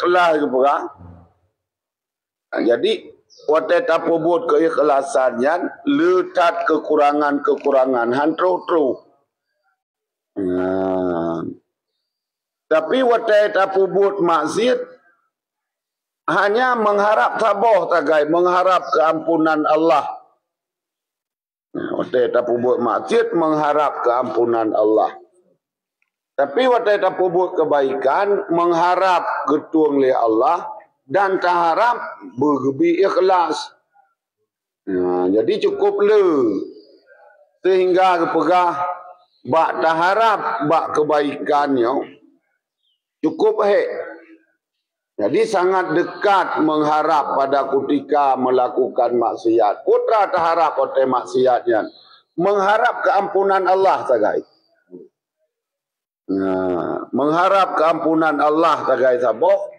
ikhlas ke perang. Jadi watai tapubut keikhlasannya letak kekurangan-kekurangan hantru-tru. Tapi watai tapubut maksiat hanya mengharap tabah tagai, mengharap keampunan Allah. Watai tapubut maksiat mengharap keampunan Allah. Tapi watai tapubut kebaikan mengharap ketuang oleh Allah dan tak harap bergebi ikhlas. Jadi cukup le sehingga kepegah bak tak harap bak kebaikannya cukup Jadi sangat dekat mengharap pada ketika melakukan maksiat. Putra tak harap pada maksiatnya, mengharap keampunan Allah sagai. Mengharap keampunan Allah sagai sabok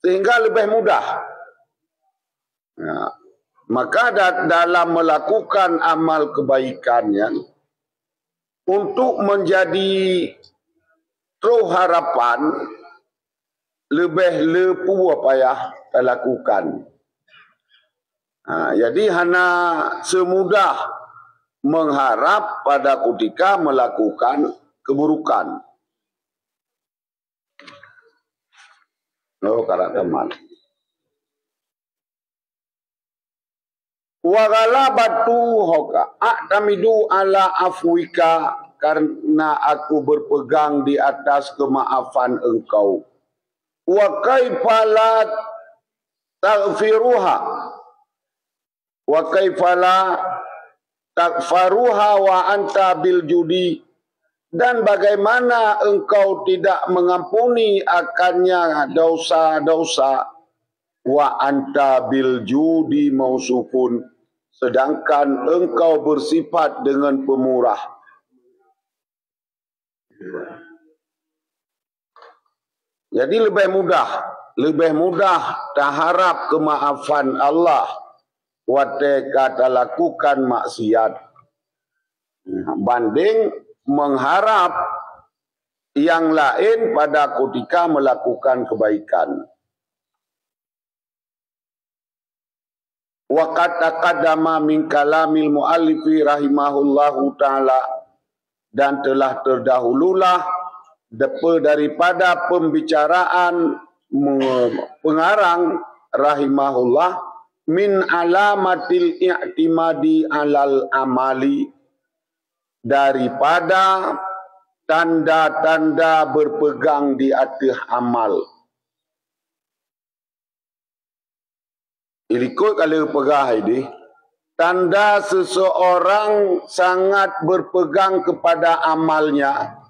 sehingga lebih mudah. Maka dalam melakukan amal kebaikannya untuk menjadi terus harapan lebih lepu payah lakukan. Jadi hanya semudah mengharap pada ketika melakukan keburukan. Karena teman. Wagala batu hoka atamidu ala afwika, karena aku berpegang di atas kemaafan engkau. Wa kaifala taghfiruha wa kaifala takfaruha wa anta bil judi, dan bagaimana engkau tidak mengampuni akannya dosa-dosa, wa anta bil judi mausufun, sedangkan engkau bersifat dengan pemurah. Jadi lebih mudah tak harap kemaafan Allah watai kata lakukan maksiat banding mengharap yang lain pada ketika melakukan kebaikan. Wa qad taqaddama min kalamil muallifi rahimahullahu taala, dan telah terdahululah daripada pembicaraan pengarang rahimahullah min alamatil i'timadi alal amali, daripada tanda-tanda berpegang di atas amal. Ikut kalau pegah ini, tanda seseorang sangat berpegang kepada amalnya.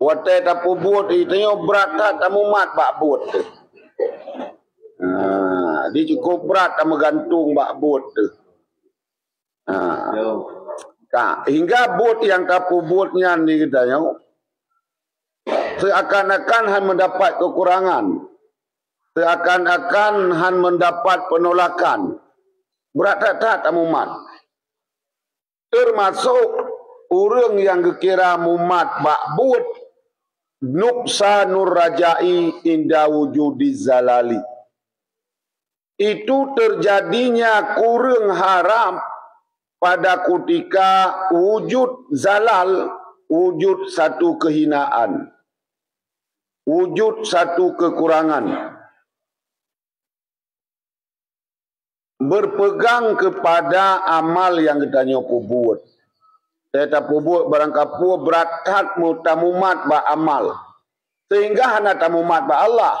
Watai tak buat itu berat tak tamumat bak buat. Dia cukup berat tak menggantung bak buat tu. Hingga bot yang tapu botnya ni kita seakan-akan han mendapat kekurangan, seakan-akan han mendapat penolakan. Berat tak mumat. Termasuk orang yang kira mumat bak bot nuksanur rajai inda wujudi zalali. Itu terjadinya kurang harap pada ketika wujud zalal, wujud satu kehinaan, wujud satu kekurangan. Berpegang kepada amal yang kita nyopo buat. Kita buat barangkali berat hat mutamumat ba amal. Sehingga hana tamumat ba Allah.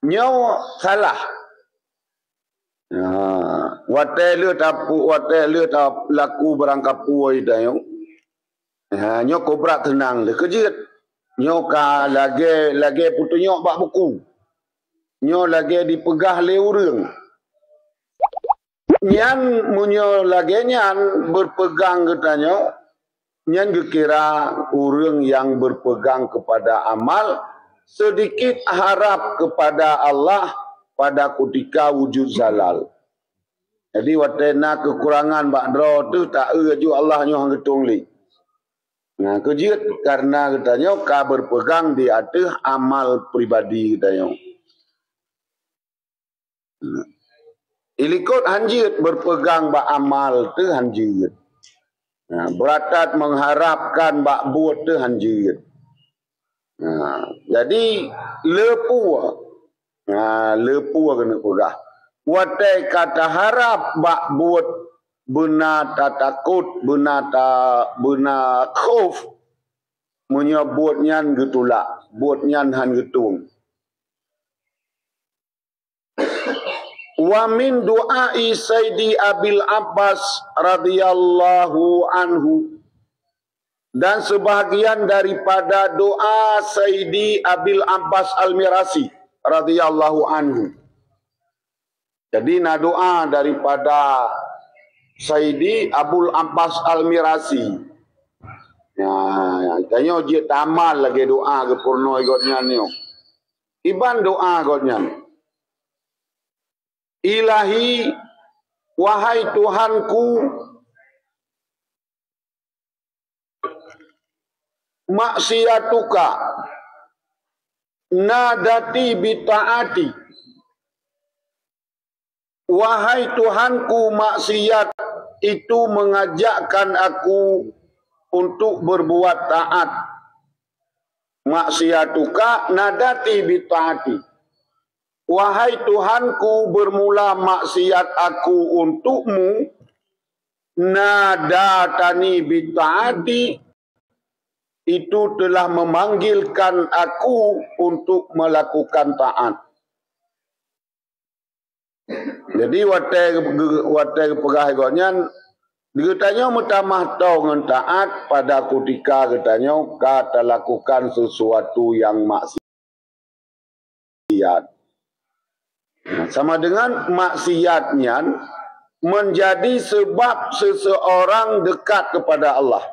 Nyo salah. Watai le tap laku barangkali ida yo. Nyo ko berat tenang le kejit. Nyo ka lagi putu nyo bak buku. Nyo lagi dipegah le urang. Nyan munyo lagi nyan berpegang katanya, nyan kira orang yang berpegang kepada amal sedikit harap kepada Allah pada ketika wujud zalal. Jadi watena kekurangan bakdro tu tak erju Allah nyo hang ketungli. Nah, kejiat karena katanya ka berpegang di atas amal pribadi katanya. Ilikut hanjit berpegang ba amal tu hanjit. Nah, beratat mengharapkan bak buat tu hanjit. Nah, jadi lepua. Nah, lepua kena pegah. Watai kata harap bak buat benar tak takut, benar tak benar khauf. Menyebut nyan getulak, buat nyan han getung. Wa min du'ai Sayyidi Abil Abbas radhiyallahu anhu, dan sebahagian daripada doa Sayyidi Abil Abbas Al-Mirasi radhiyallahu anhu. Jadi na doa daripada Sayyidi Abul Abbas Al-Mirasi. Ya, tanya je tamal lagi doa ke purno igotnya ni. Iban doa igotnya. Ilahi, wahai Tuhanku, maksiatuka nadati bita'ati. Wahai Tuhanku, maksiat itu mengajakkan aku untuk berbuat taat. Maksiatuka nadati bita'ati. Wahai Tuhanku, bermula maksiat aku untukmu, nadatani bita'ati, itu telah memanggilkan aku untuk melakukan taat. Jadi watai pegah gonyan ditanya mutamah tau dengan taat pada ketika katanya kata lakukan sesuatu yang maksiat. Nah, sama dengan maksiatnya menjadi sebab seseorang dekat kepada Allah.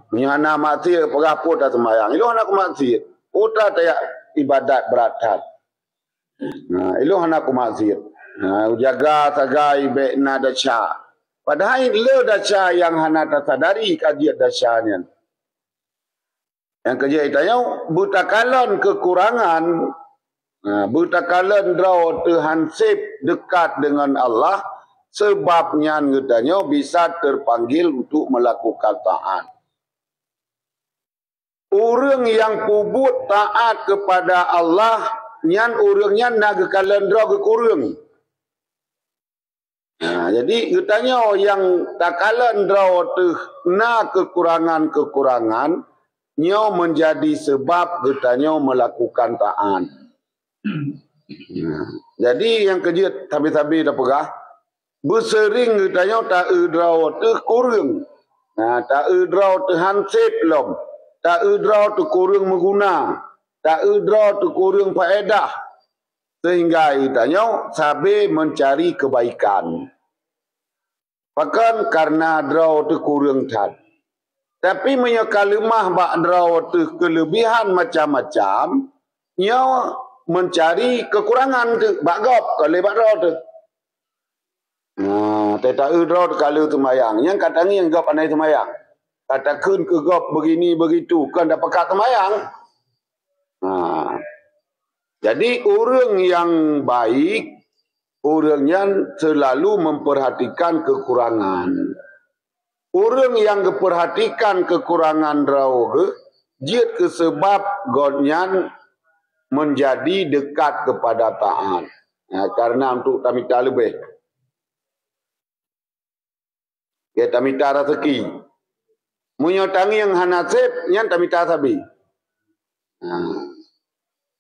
Nyana maksiat pegah pun tak sembahyang. Itu anak maksiat. Uta tak ibadat beratat. Nah, ilu anak maksiat. Nah, jaga tagai bekna daca. Padahal le daca yang hana tersadari kajian dacanya. Yang kajian itanya buta kalon kekurangan. Nah, buta kalon draw terhansip dekat dengan Allah, sebabnya katanya bisa terpanggil untuk melakukan taat. Orang yang pubut taat kepada Allah, nyan orangnya nak kalendra ke kurung. Nah, jadi katanya yang tak kalendra tu na kekurangan-kekurangan nyo menjadi sebab katanya melakukan taat. Nah, jadi yang kejut tabi-tabi dah pegah bersering katanya tak udraw tu kurung. Nah, tak udraw tu hansip lom. Tak udraw tu kurung mengguna. Tak udraw tu kurung faedah. Sehingga itanya sabe mencari kebaikan. Bahkan karena draw tu kurung tad. Tapi menyakalimah bak draw tu kelebihan macam-macam, nya mencari kekurangan tu bak gop kalau bak draw tu. Nah, tak udraw tu kalau tu mayang. Yang katanya yang gop anai tu mayang. Katakan ke gop begini begitu kan dapat kat mayang. Nah, jadi orang yang baik, orang yang selalu memperhatikan kekurangan. Orang yang memperhatikan kekurangan rau ke, jid ke sebab godnyan menjadi dekat kepada taat. Nah, karena untuk tamita lebih. Ya tamita rezeki. Menyotangi yang hanasib, yang tamita sabi.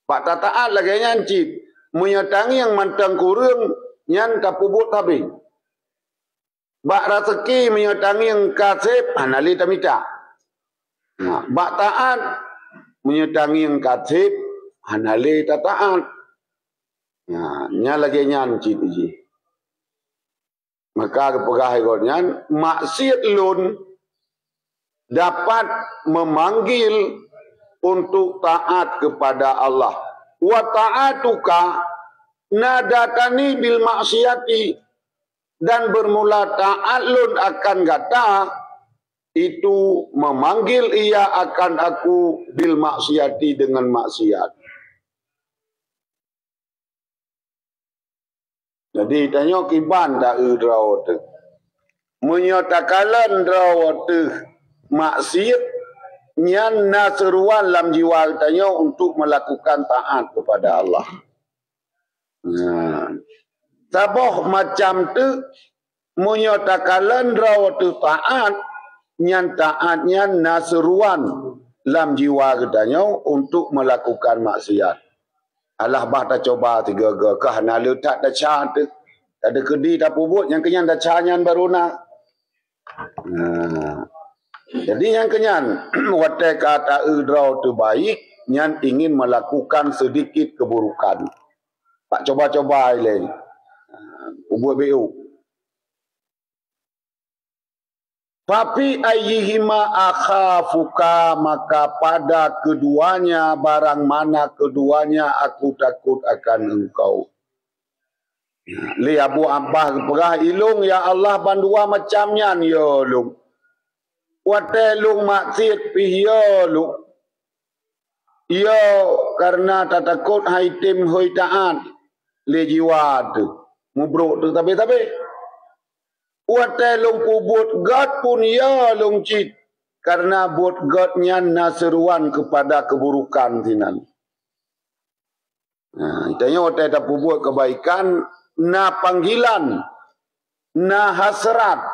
Pak taat lagi nyancit. Menyotangi yang mantang kurung, yang tapubut sabi. Bak rezeki menyotangi yang kasib, hanali tamita. Bak taat, menyotangi yang kasib, hanali taat. Nya lagi nyancit je. Maka kepegah ikutnya, maksiat lun dapat memanggil untuk taat kepada Allah. Wa ta'atuka nadatani bil maksiati, dan bermula taat lun akan kata itu memanggil ia akan aku bil maksiati dengan maksiat. Jadi tanya kiban tak draw tu. Menyatakan draw tu maksiat nyan nasruan dalam jiwa tanya untuk melakukan taat kepada Allah. Sabah macam tu menyatakan draw tu taat nyan taatnya nasruan dalam jiwa katanya untuk melakukan maksiat. Allah bah tak coba tiga ke kah nala tak dah cha tu. Tak ada kedi tak pubut yang kenyan dah cha nyan baru nak. Jadi yang kenyan watai kata draw tu baik nyan ingin melakukan sedikit keburukan. Pak coba-coba lain. Pubut BU. Tapi ayyihima akhafuka, maka pada keduanya barang mana keduanya aku takut akan engkau. Li Abu Abbas perah ilung ya Allah bandua macamnya ya lung. Wate lung maksiat pi ya lung. Ya karena tak takut haitim hoi taat li jiwa tu. Mubruk tu tapi Watai long kubut God pun ya long cit. Karena buat Godnya naseruan kepada keburukan tinan. Itanya watai tak buat kebaikan. Na panggilan. Na hasrat.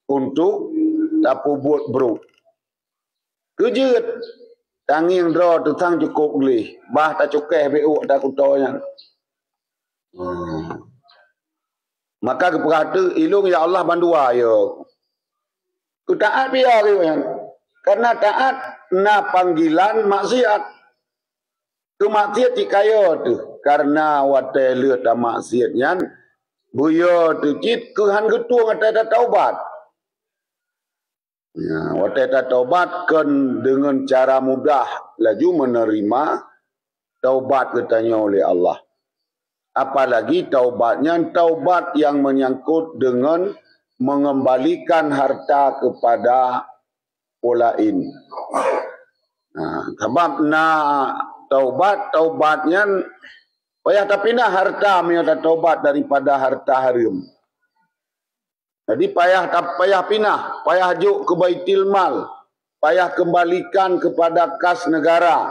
Untuk tak buat bro. Kejut. Tangi yang draw tu tang cukup boleh. Bah tak cukeh beuk tak kutonya. Maka keperhatu ilung ya Allah bandua ya. Ku taat biar kan. Karena taat na panggilan maksiat. Tu maksiat dikaya tu. Karena watai lihat dah maksiatnya. Buya tu cit kehan ketua watai tak taubat. Ya, watai tak taubat kan dengan cara mudah laju menerima taubat katanya oleh Allah. Apalagi taubatnya taubat yang menyangkut dengan mengembalikan harta kepada orang lain. Sebab taubatnya payah tak pindah harta menyata taubat daripada harta haram. Jadi payah pindah, payah juk ke Baitul Mal, payah kembalikan kepada kas negara.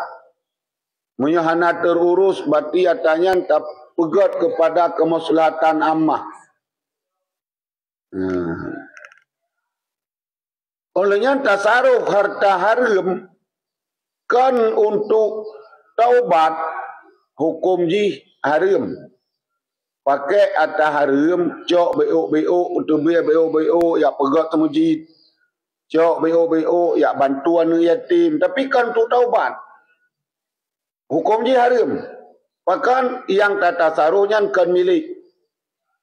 Menyahana terurus berarti atanya tak pegat kepada kemaslahatan ammah. Olehnya tasaruf harta haram kan untuk taubat hukum ji haram. Pakai atas haram cok beuk untuk beuk ya pegat ke masjid. Cok beuk ya bantuan yatim, tapi kan untuk taubat. Hukum ji haram. Bahkan yang tata saruhnya kan milik.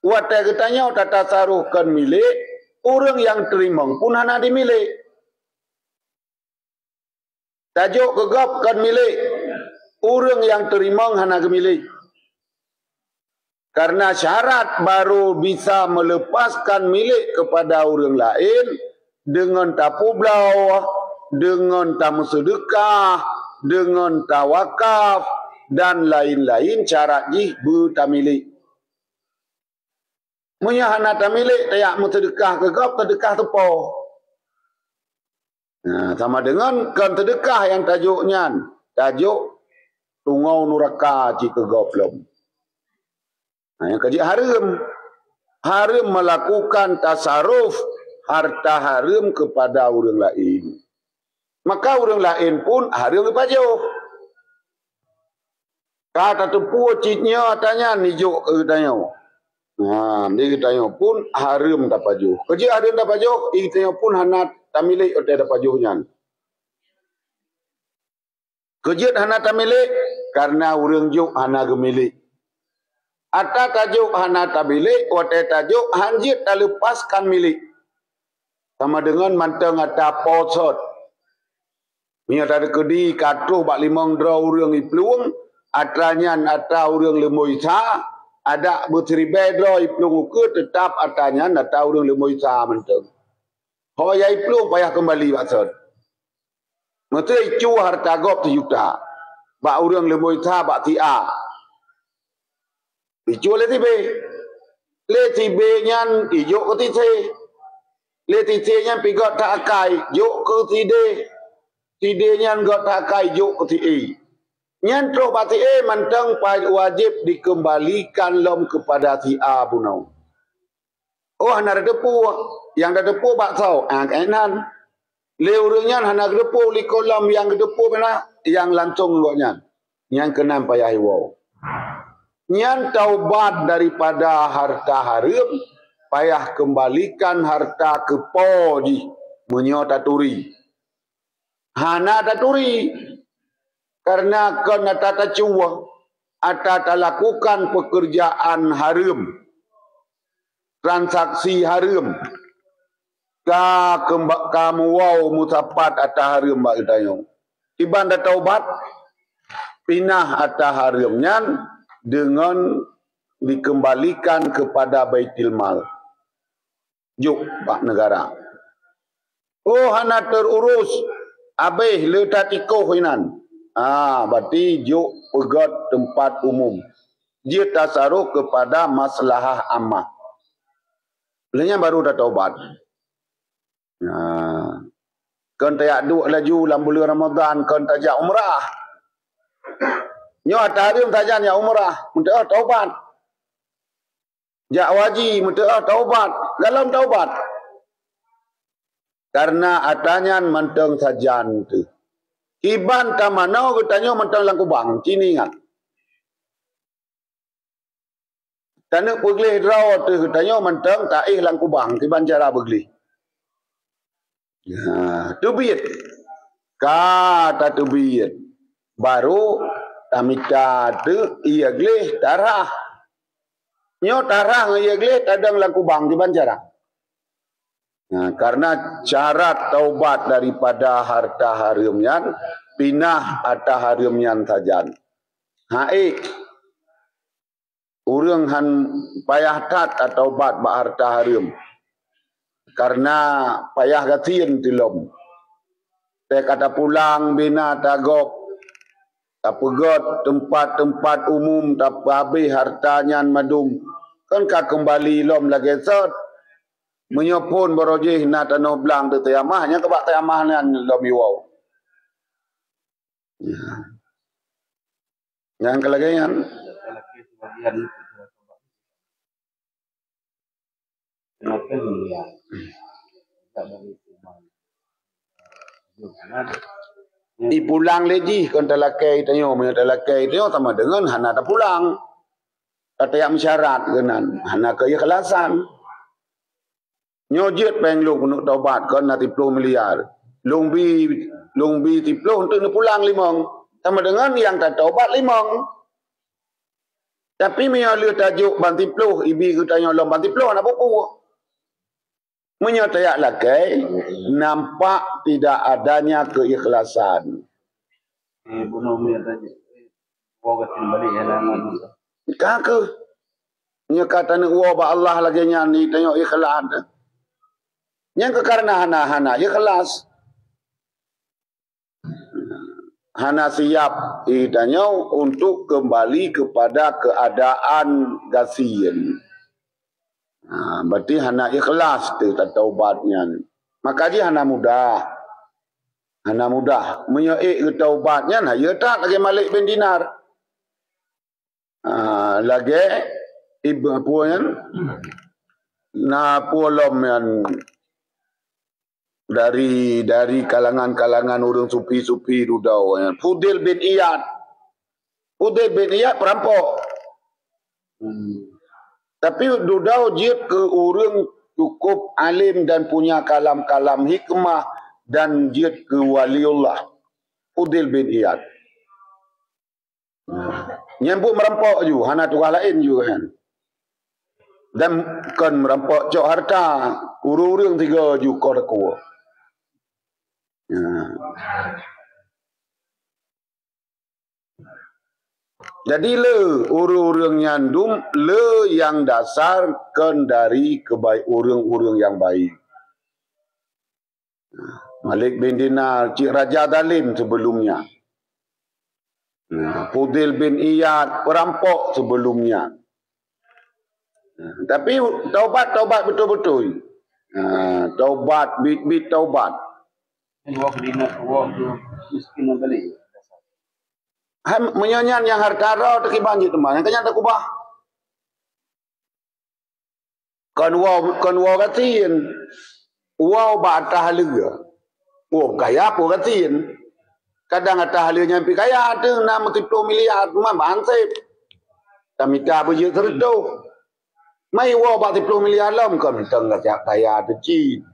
Watai katanya tata saruh kan milik. Orang yang terima pun hana dimilik. Tajuk gegap kan milik. Orang yang terima hana dimilik. Karena syarat baru bisa melepaskan milik kepada orang lain. Dengan tapu blau. Dengan tamu sedekah. Dengan tawakaf. Dan lain-lain cara jih bertamilik. Menyahana tamilik, tayak mentedekah kegap, tedekah tepo. Sama dengan kan tedekah yang tajuknya. Tajuk tungau nuraka jika goblom. Yang kaji haram. Haram melakukan tasaruf harta haram kepada orang lain. Maka orang lain pun haram dipajuh. Kata tepu citnya tanya nijuk ke tanya. Dia tanya pun haram tak pajuh. Kerja haram tak pajuh, tanya pun hana tamilik atau tak pajuhnya. Kerja hana tamilik karena orang juk hana gemilik. Ata tajuk hana tamilik, watai tajuk hanjit tak lepaskan milik. Sama dengan manteng ata posot. Minyak ada kedi katuh bak limang draw orang ipluang. Atranya ata orang lemoi sa, ada berteribai draw ipluang ukur tetap atanya ata orang lemoi sa manteng. Hoi yai pelung payah kembali maksud. Menteri cu harta gop 1 juta. Bak urang lemoi tha bak tia. Icu le tibe. Le tibe nyan ijo ke tise. Le tise nyan pigot tak akai, jo ke tide. Tide nyan got tak akai, jo ke ti. Nyan tro bak ti manteng wajib dikembalikan lom kepada ti a bunau. Oh hana depu yang dah depu bak tau. Kainan. Le urangnya hana depu li kolam yang depu bena yang langsung goknya. Yang kenam payah wow. Nyan taubat daripada harta haram, payah kembalikan harta ke poji menyo taturi. Hana taturi karena kena tata cuwa atau lakukan pekerjaan haram, transaksi haram. Kamu wow mutapat atau haram bak tayo. Iban dah taubat pinah atau haramnya dengan dikembalikan kepada Baitul Mal. Juk Pak Negara. Oh hana terurus abeh letak tikoh hinan. Berarti juk pegot tempat umum. Dia tasaruf kepada maslahah ammah. Belanya baru dah taubat. Kan tayak duk laju dalam bulan Ramadan, kan tajak umrah. Nyo atarim tajan ya umrah, mudah taubat. Jak waji mudah taubat, dalam taubat. Karena atanya menteng sajan tu. Iban tamano ketanyo menteng lang kubang, cini ingat. Tanuk beglih draw tu ketanyo menteng taih lang kubang, kiban cara beglih. Tubiyat. Kata tubiyat. Baru tamika tu ia glih tarah. Nyo tarah ia glih tadang laku bang di bancara. Karena syarat taubat daripada harta haramnya pinah atau haramnya sajan. Urang han payah tat atau taubat ba harta haram. Karena payah gatin tilom. Te kata pulang bina tagop. Tak pegot tempat-tempat umum tak habis hartanya madum. Kan ka kembali lom lagi sot. Menyopun berojih na tanah belang tu tayamahnya kebak tayamahnya lom iwau. Yang kelagayan. Kenapa dia tak bagi Dipulang lagi kon talakai tanyo me talakai tanyo sama dengan hana tak pulang. Kata yang syarat genan hana keikhlasan. Nyojit penglung untuk taubat kon na 30 miliar. Lungbi 30 untuk pulang limong. Sama dengan yang tak taubat limong. Tapi mia lu tajuk ban 30 ibi ku tanyo lom ban 30 nak buku. Menyatayak lakai nampak tidak adanya keikhlasan. Kakak, nya kata nak wa Allah lagi nyani tengok ikhlas. Yang karena hana ikhlas. Hana siap ditanya untuk kembali kepada keadaan gasien. Berarti hana ikhlas tu taubatnya. Maka dia hana mudah. Hana mudah. Menyaik ke taubatnya, ya tak lagi Malik bin Dinar. Lagi ibu puan na puolom yang dari kalangan-kalangan orang supi-supi rudau. Fudil bin Iyad. Fudil bin Iyad perampok. Tapi dudau jid ke orang cukup alim dan punya kalam-kalam hikmah dan jid ke waliullah. Fudil bin Iyad. Nyambut merampok juga, hana tukar lain juga kan. Dan kan merampok cok harta, urung-urung 3 juta dekua. Jadi urung-urung nyandum yang dasarkan dari kebaik urung-urung yang baik. Malik bin Dinar, Cik Raja Dalim sebelumnya. Fudil bin Iyad, perampok sebelumnya. Tapi taubat betul-betul. Taubat, bit taubat. Menyanyian yang hartara terkiban je teman. Yang kenyang tak kubah. Kan wow katin. Wow batah lega. Oh, kaya apa katin? Kadang atah lega nyampi kaya tu 60 miliar cuma bansip. Tamita berje terdo. Mai wow 40 miliar lam kan tengah kaya tu ci.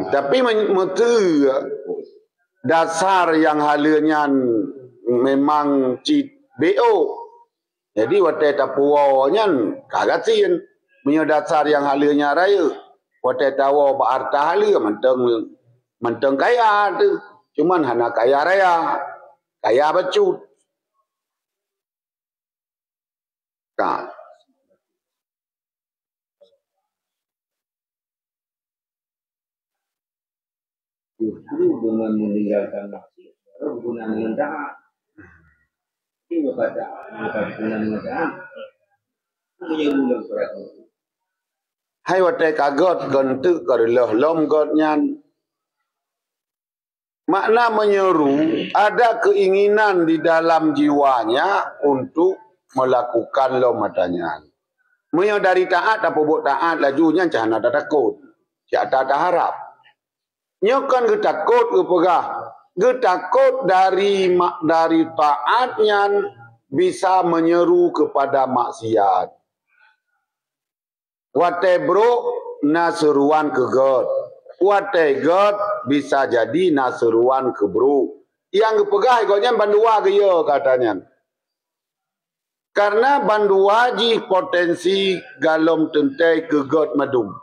Tapi mentu dasar yang halanya memang ci BO. Jadi watai tapuwa nyan kagatin. Punya dasar yang halanya raya. Watai tawa berarta halia menteng kaya tu. Cuman hana kaya raya. Kaya becut. Tak. Justru dengan meninggalkan maksiat baru guna dengan taat. Ini baca guna dengan taat. Punya bulan berat. Hai watai kagot gentu kerloh lom got nyan. Makna menyeru ada keinginan di dalam jiwanya untuk melakukan lom matanya. Menyo dari taat apa buat taat lajunya cahana tak takut. Cak tak harap. Nyokan getakut gepegah. Getakut dari taatnya bisa menyeru kepada maksiat. Watai bro naseruan ke God. Watai God bisa jadi naseruan ke bro. Yang gepegah ikutnya bandua ke ya katanya. Karena bandua ji potensi galom tentai ke God madum.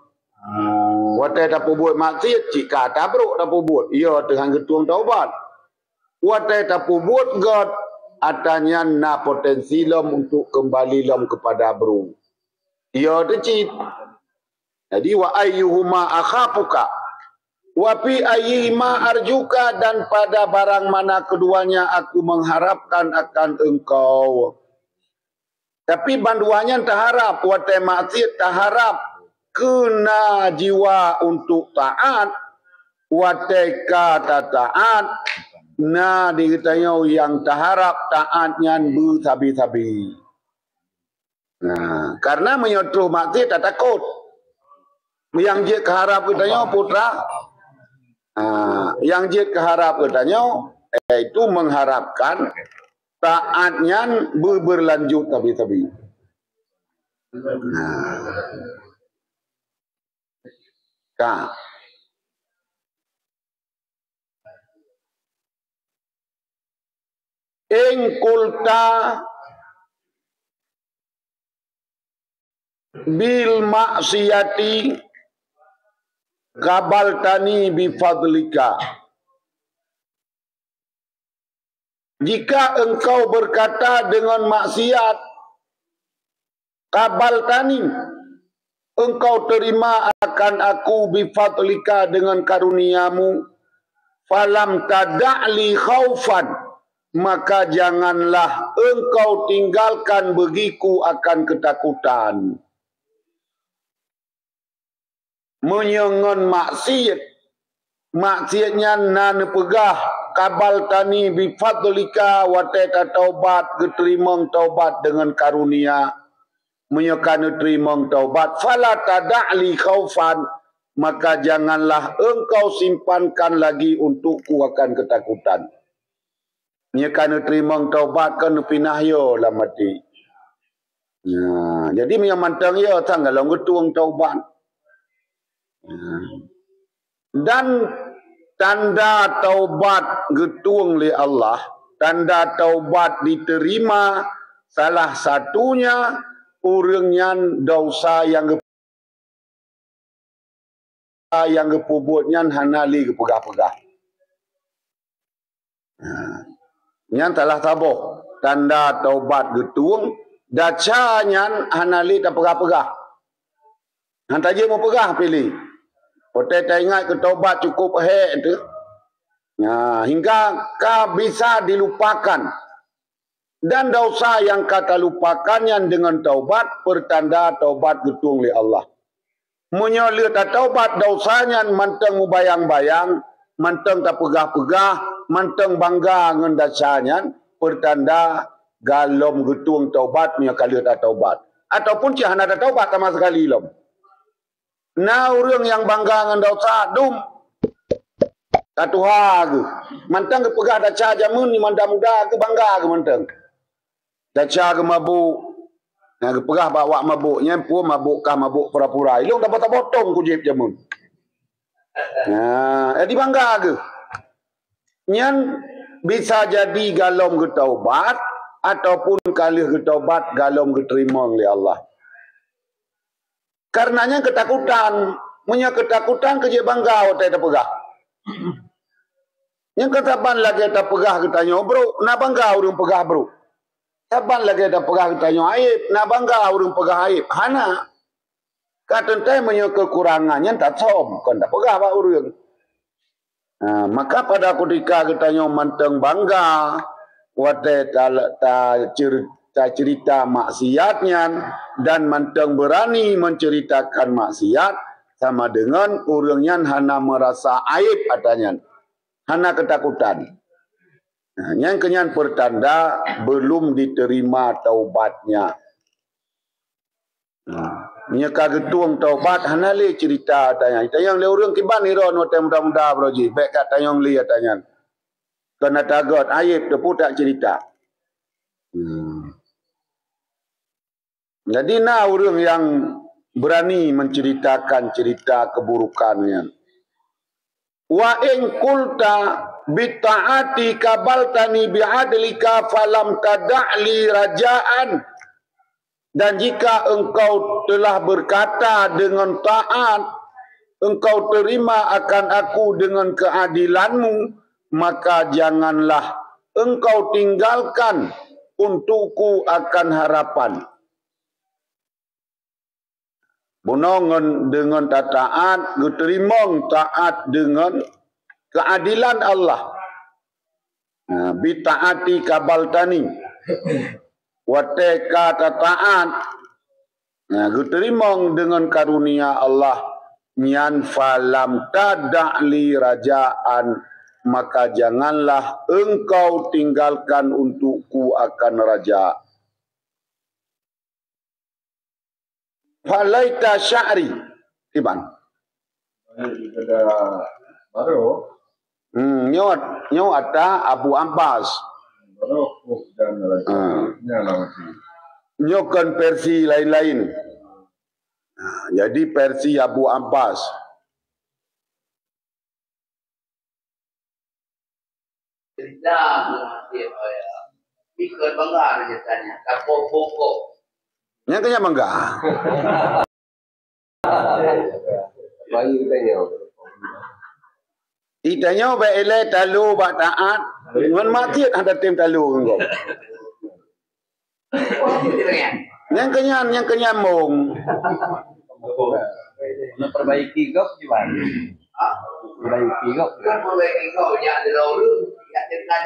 Watai tak buat maksiat, cik kata bro tak buat. Ia dengan ketuang taubat. Watai tak buat God, atanya na potensi lom untuk kembali lom kepada bro. Ia tu cik. Jadi wa ayyuhuma akhafuka. Wa fi ayyihima arjuka, dan pada barang mana keduanya aku mengharapkan akan engkau. Tapi banduannya tak harap, watai maksiat tak harap. Kena jiwa untuk taat, wateka tak taat, na dikatanya yang taharap taatnya bersabi-sabi. Nah, karena menyotruh mati tak takut. Yang dia keharap katanya putra, yang dia keharap katanya itu mengharapkan taatnya berlanjut sabi-sabi. Nah. Ka. In kulta bil maksiyati kabaltani bifadlika. Jika engkau berkata dengan maksiat, kabaltani, engkau terima akan aku bifadlika dengan karuniamu, falam tada'li khaufan, maka janganlah engkau tinggalkan bagiku akan ketakutan. Menyengon maksiat, maksiatnya nan pegah, kabal tani bifadlika, wateta taubat, keterimang taubat dengan karunia. Menyekana terimang taubat, fala tada'li khaufan, maka janganlah engkau simpankan lagi untukku akan ketakutan. Menyekana terimang taubat kan pinah yo lah mati. Nah, jadi menyamantang yo tanggal ngetuang taubat. Dan tanda taubat getuang li Allah, tanda taubat diterima, salah satunya urangnya dosa yang kepubutnya hanali kepegah-pegah. Yang telah tabuh tanda taubat getuang, dacanya hanali tak pegah-pegah. Hantar je mau pegah pilih. Hotel tak ingat ke taubat cukup tu. Hingga kau bisa dilupakan. Dan dosa yang kata lupakannya dengan taubat pertanda taubat getung oleh Allah. Menyolir tak taubat dosanya manteng bayang-bayang, manteng tak pegah-pegah, manteng bangga dengan dasarnya pertanda galom getung taubat punya kali tak taubat. Ataupun cihana tak taubat sama sekali lom. Nah orang yang bangga dengan dosa dum tak tuha ke. Manteng ke pegah dasar jamun ni muda-muda ke bangga ke manteng. Dasar ke mabuk. Nah, pegah bawa mabuknya, pun mabuk kah mabuk pura-pura. Ilung dapat potong kujip jamun. Nah, jadi bangga ke? Nyan bisa jadi galom ke taubat ataupun kali ke taubat galom ke terima oleh Allah. Karenanya ketakutan, punya ketakutan kerja bangga otak tak pegah. Yang ketapan lagi tak pegah katanya, bro, nak bangga orang pegah bro. Taban lagi ada pegah tanya aib, nak bangga orang pegah aib. Hana, kata entah punya kekurangannya tak som, kan tak pegah pak orang. Maka pada ketika kita manteng bangga, wate tak cerita maksiatnya dan manteng berani menceritakan maksiat sama dengan orangnya hana merasa aib adanya, hana ketakutan. Yang kenyan pertanda belum diterima taubatnya. Nyeka getuang taubat hanale cerita tanya. Tayang le urang kiban iron wate muda-muda broji. Baik kat tayang li tanya. Kena tagot aib tepu tak cerita. Jadi nah orang yang berani menceritakan cerita keburukannya. Wa in qulta bita'ati kabaltani bi'adlika falam tada'li raja'an. Dan jika engkau telah berkata dengan taat, engkau terima akan aku dengan keadilanmu, maka janganlah engkau tinggalkan untukku akan harapan. Bunongan dengan taat, diterima taat dengan keadilan Allah. Bita'ati kabaltani. Wateka taat. Diterima dengan karunia Allah. Nyan falam tada'li rajaan. Maka janganlah engkau tinggalkan untukku akan raja. Falaita sya'ri. Iban. Baru. Nyo ada Abu Abbas. Nyo kan versi lain-lain. Jadi versi Abu Abbas. Ikut bangga aja tanya. Kapok-pokok. Yang kena bangga. Bayi tanya. Itanya ba ele talu ba taat. Ngan maksiat ada tim talu engkau. Yang kenya mong. Perbaiki kau gimana? Perbaiki kau. Perbaiki kau jangan dulu. Ya cerita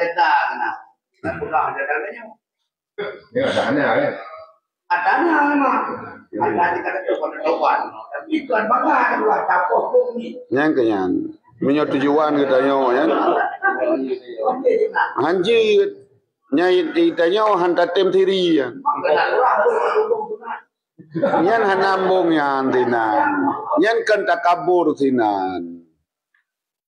kena. Tak pernah ada katanya. Ini adanya ya. Adanya memang. Ada kata pada kawan. Tapi tuan bangga dua kapok ni. Yang kenya. Punya tujuan katanya ya. Hanji nyai itanya hantar tim tiri ya. Yan hanambong yan tinan. Yan kan takabur tinan.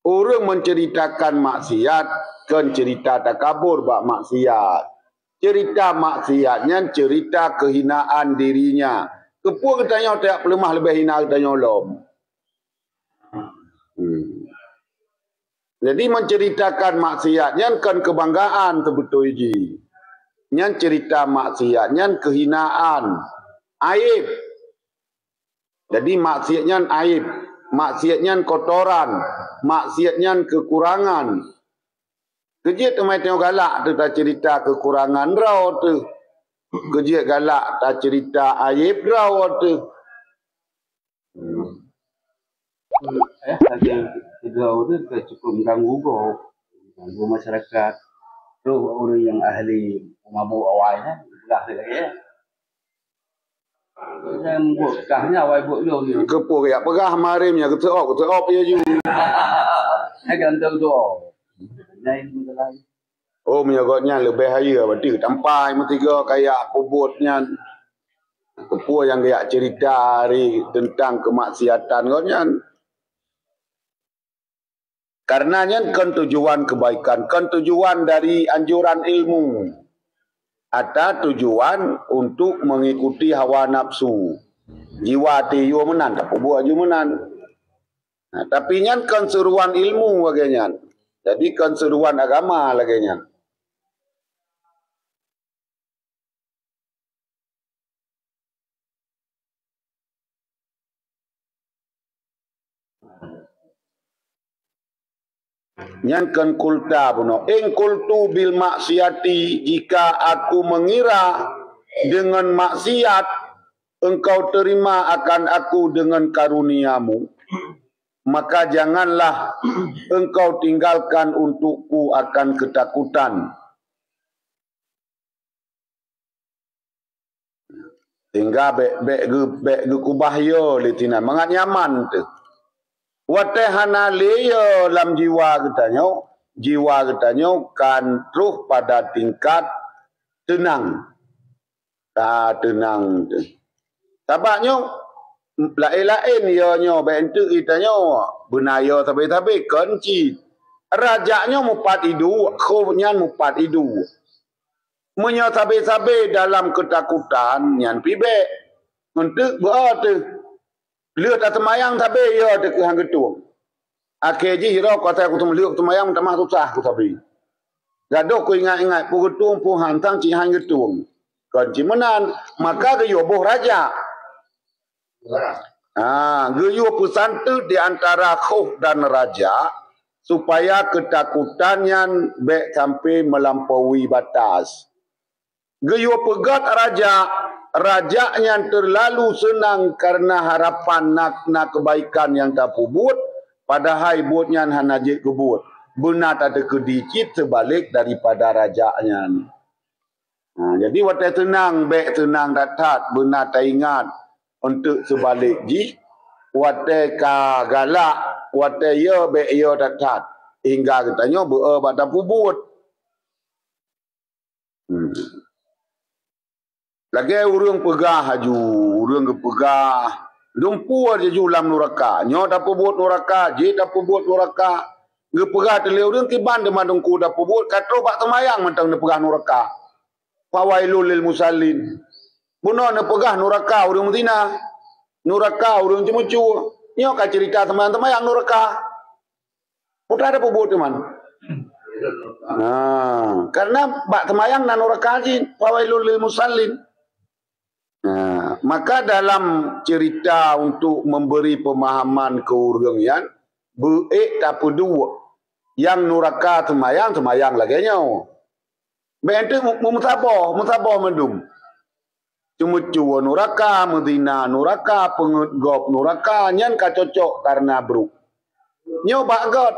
Orang menceritakan maksiat kan cerita takabur bak maksiat. Cerita maksiatnya cerita kehinaan dirinya. Kepuh katanya tak lemah lebih hina katanya lom. Jadi menceritakan maksiatnya kan kebanggaan sebetul ji. Nyan cerita maksiatnya kehinaan, aib. Jadi maksiatnya aib, maksiatnya kotoran, maksiatnya kekurangan. Kejit tu mai tengok galak tu tak cerita kekurangan rau tu. Kejit galak tak cerita aib rau tu. Kedua itu cukup mengganggu masyarakat. Terus orang yang ahli mabuk awalnya belah lagi. Yang buat kahnya awal buat yo ni. Kepuk ya pegah marimnya keteop ya ju. Gantung tu. Lain betul. Oh menyagotnya lebih bahaya berarti tampai metiga kayak pobotnya. Kepuk yang kayak cerita hari tentang kemaksiatan katnya. Karenanya kan tujuan kebaikan, kan tujuan dari anjuran ilmu. Ada tujuan untuk mengikuti hawa nafsu. Jiwa tiyo menan, tak buat je menan. Nah, tapi nyan kan seruan ilmu bagainya. Jadi kan seruan agama bagainya. Yang kan kulta puno. Ing kultu bil maksiati, jika aku mengira dengan maksiat, engkau terima akan aku dengan karuniamu. Maka janganlah engkau tinggalkan untukku akan ketakutan. Hingga bek kubah yo litina mangat nyaman tu. Watehana leyo lam jiwa katanya kan terus pada tingkat tenang. Tenang tu. Tabaknya lain yo nyo bentuk itanya benayo tapi kunci. Rajanya mupat idu, khofnya mupat idu. Menyo sabe dalam ketakutan nyan pibe. Untuk berarti lihat tak temayang tapi ya dek hang getung. Akhirnya hiro kata aku lihat temayang tak susah aku tapi. Gaduh ku ingat pu getung pu hantang ci hang getung. Kan cimenan maka ge yoboh raja. Geyo pesan tu di antara khauf dan raja supaya ketakutannya be sampai melampaui batas. Geyo pegat raja yang terlalu senang karena harapan nak kebaikan yang tak pubut, padahal buatnya hanajik kebut. Benar tak ada kedikit sebalik daripada rajanya. Jadi waktu tenang, baik tenang datat, benar tak ingat untuk sebalik ji. Waktu ka galak, waktu ya baik ya datat. Hingga katanya pada pubut. Lagi urang pegah haju, urang pegah. Lumpu aja julam nuraka. Nyo dah pebut nuraka, je dah pebut nuraka. Ge pegah tele urang kiban de madungku dah pebut katro bak temayang mentang de pegah nuraka. Fawailul lil musallin. Buno ne pegah nuraka urang Medina. Nuraka urang cemucu. Nyo ka cerita teman-teman nuraka. Putra ada pebut teman. Karena bak temayang nan nuraka jin fawailul lil musallin. Maka dalam cerita untuk memberi pemahaman keurgengan beik tak pedua yang nuraka temayang lagi nyo. Bente mutabah mendum. Cuma cuwa nuraka, Medina nuraka, pengegop nuraka nyan ka cocok karena bro. Nyo bak god.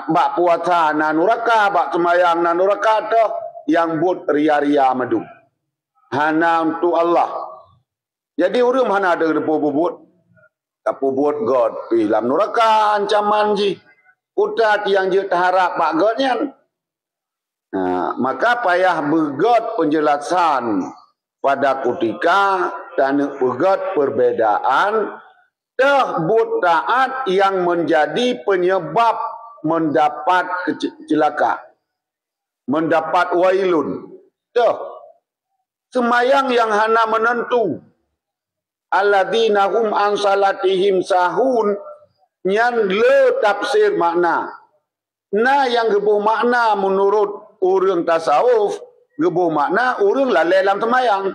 Bak puasa na nuraka, bak temayang na nuraka tu yang buat ria-ria mendum. Hana untuk Allah. Jadi urang hana ada pubut. Tak pubut God. Dalam neraka ancaman ji. Utat yang je terharap pak Godnya. Maka payah begot penjelasan pada ketika dan begot perbedaan terbut taat yang menjadi penyebab mendapat kecelakaan. Mendapat wailun. Semayang yang hana menentu. Alladzina hum an salatihim sahun. Nyan le tafsir makna. Yang gebuh makna menurut urang tasawuf. Gebuh makna urang lalai lam temayang.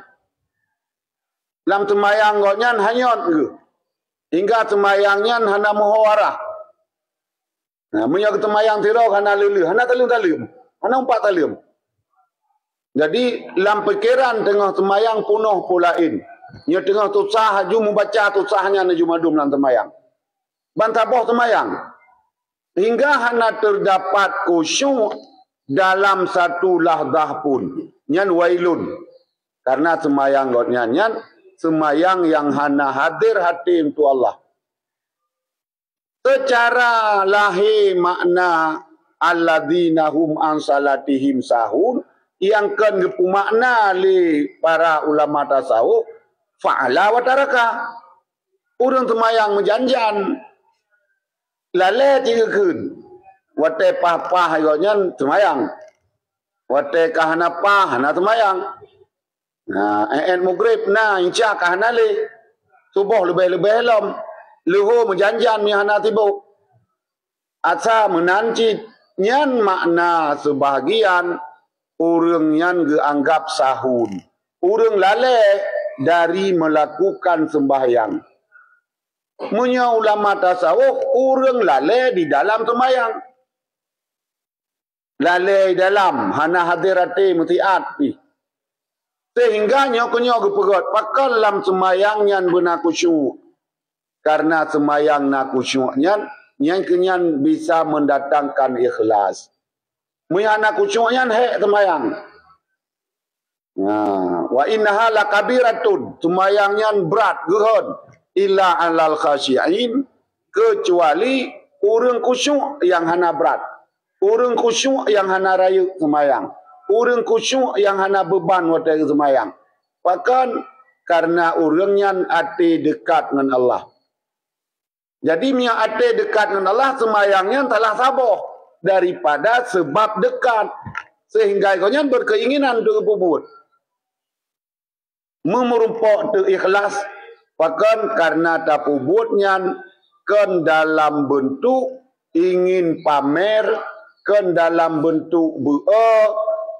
Lam temayang nyan hanyot ke. Hingga temayangnya hana muhawarah. Menyak temayang tirau hana lulu. Hana talum. Hana umpat talum. Jadi dalam pikiran tengah temayang punuh pulain. Nya tengah tusah haju membaca tusahnya na jumadum dalam temayang. bantaboh semayang. Hingga hana terdapat khusyuk dalam satu lahdah pun. Nyan wailun. Karena semayang godnya nyan semayang yang hana hadir hati untuk Allah. Secara lahir makna alladzina hum an salatihim sahun yang kan gepu makna li para ulama tasawuf fa'ala wa taraka. Urang semayang menjanjan lale 3 คืน wate pah-pah ayonya semayang. Wate kahana pah hana semayang. Nah, en maghrib na insya kahana le. Subuh lebih-lebih lam. Luhur menjanjan mi hana tibuk. Asa menanci nyan makna sebahagian urang nyan geanggap sahun. Urang lale dari melakukan sembahyang. Munya ulama tasawuf urang lale di dalam sembahyang. Lale dalam hana hadirati mutiat pi. Sehingga nyokonyo gepegot pakal lam sembahyang nyan benar khusyuk. Karena sembahyang na khusyuk nyan kenyan bisa mendatangkan ikhlas. Munya na khusyuk nyan hek sembahyang. Nah, wa innaha lakabiratun. Sembahyang nyan berat gehon illa alal khasyi'in, kecuali urang khusyuk yang hana berat. Urang khusyuk yang hana rayu sembahyang. Urang khusyuk yang hana beban waktu sembahyang. Bahkan karena urang nyan ati dekat dengan Allah. Jadi mia ate dekat dengan Allah sembahyangnya telah saboh daripada sebab dekat sehingga ikonnya berkeinginan untuk berbuat. Memerumpok tu ikhlas bahkan karena tak berbuatnya kan dalam bentuk ingin pamer, kan dalam bentuk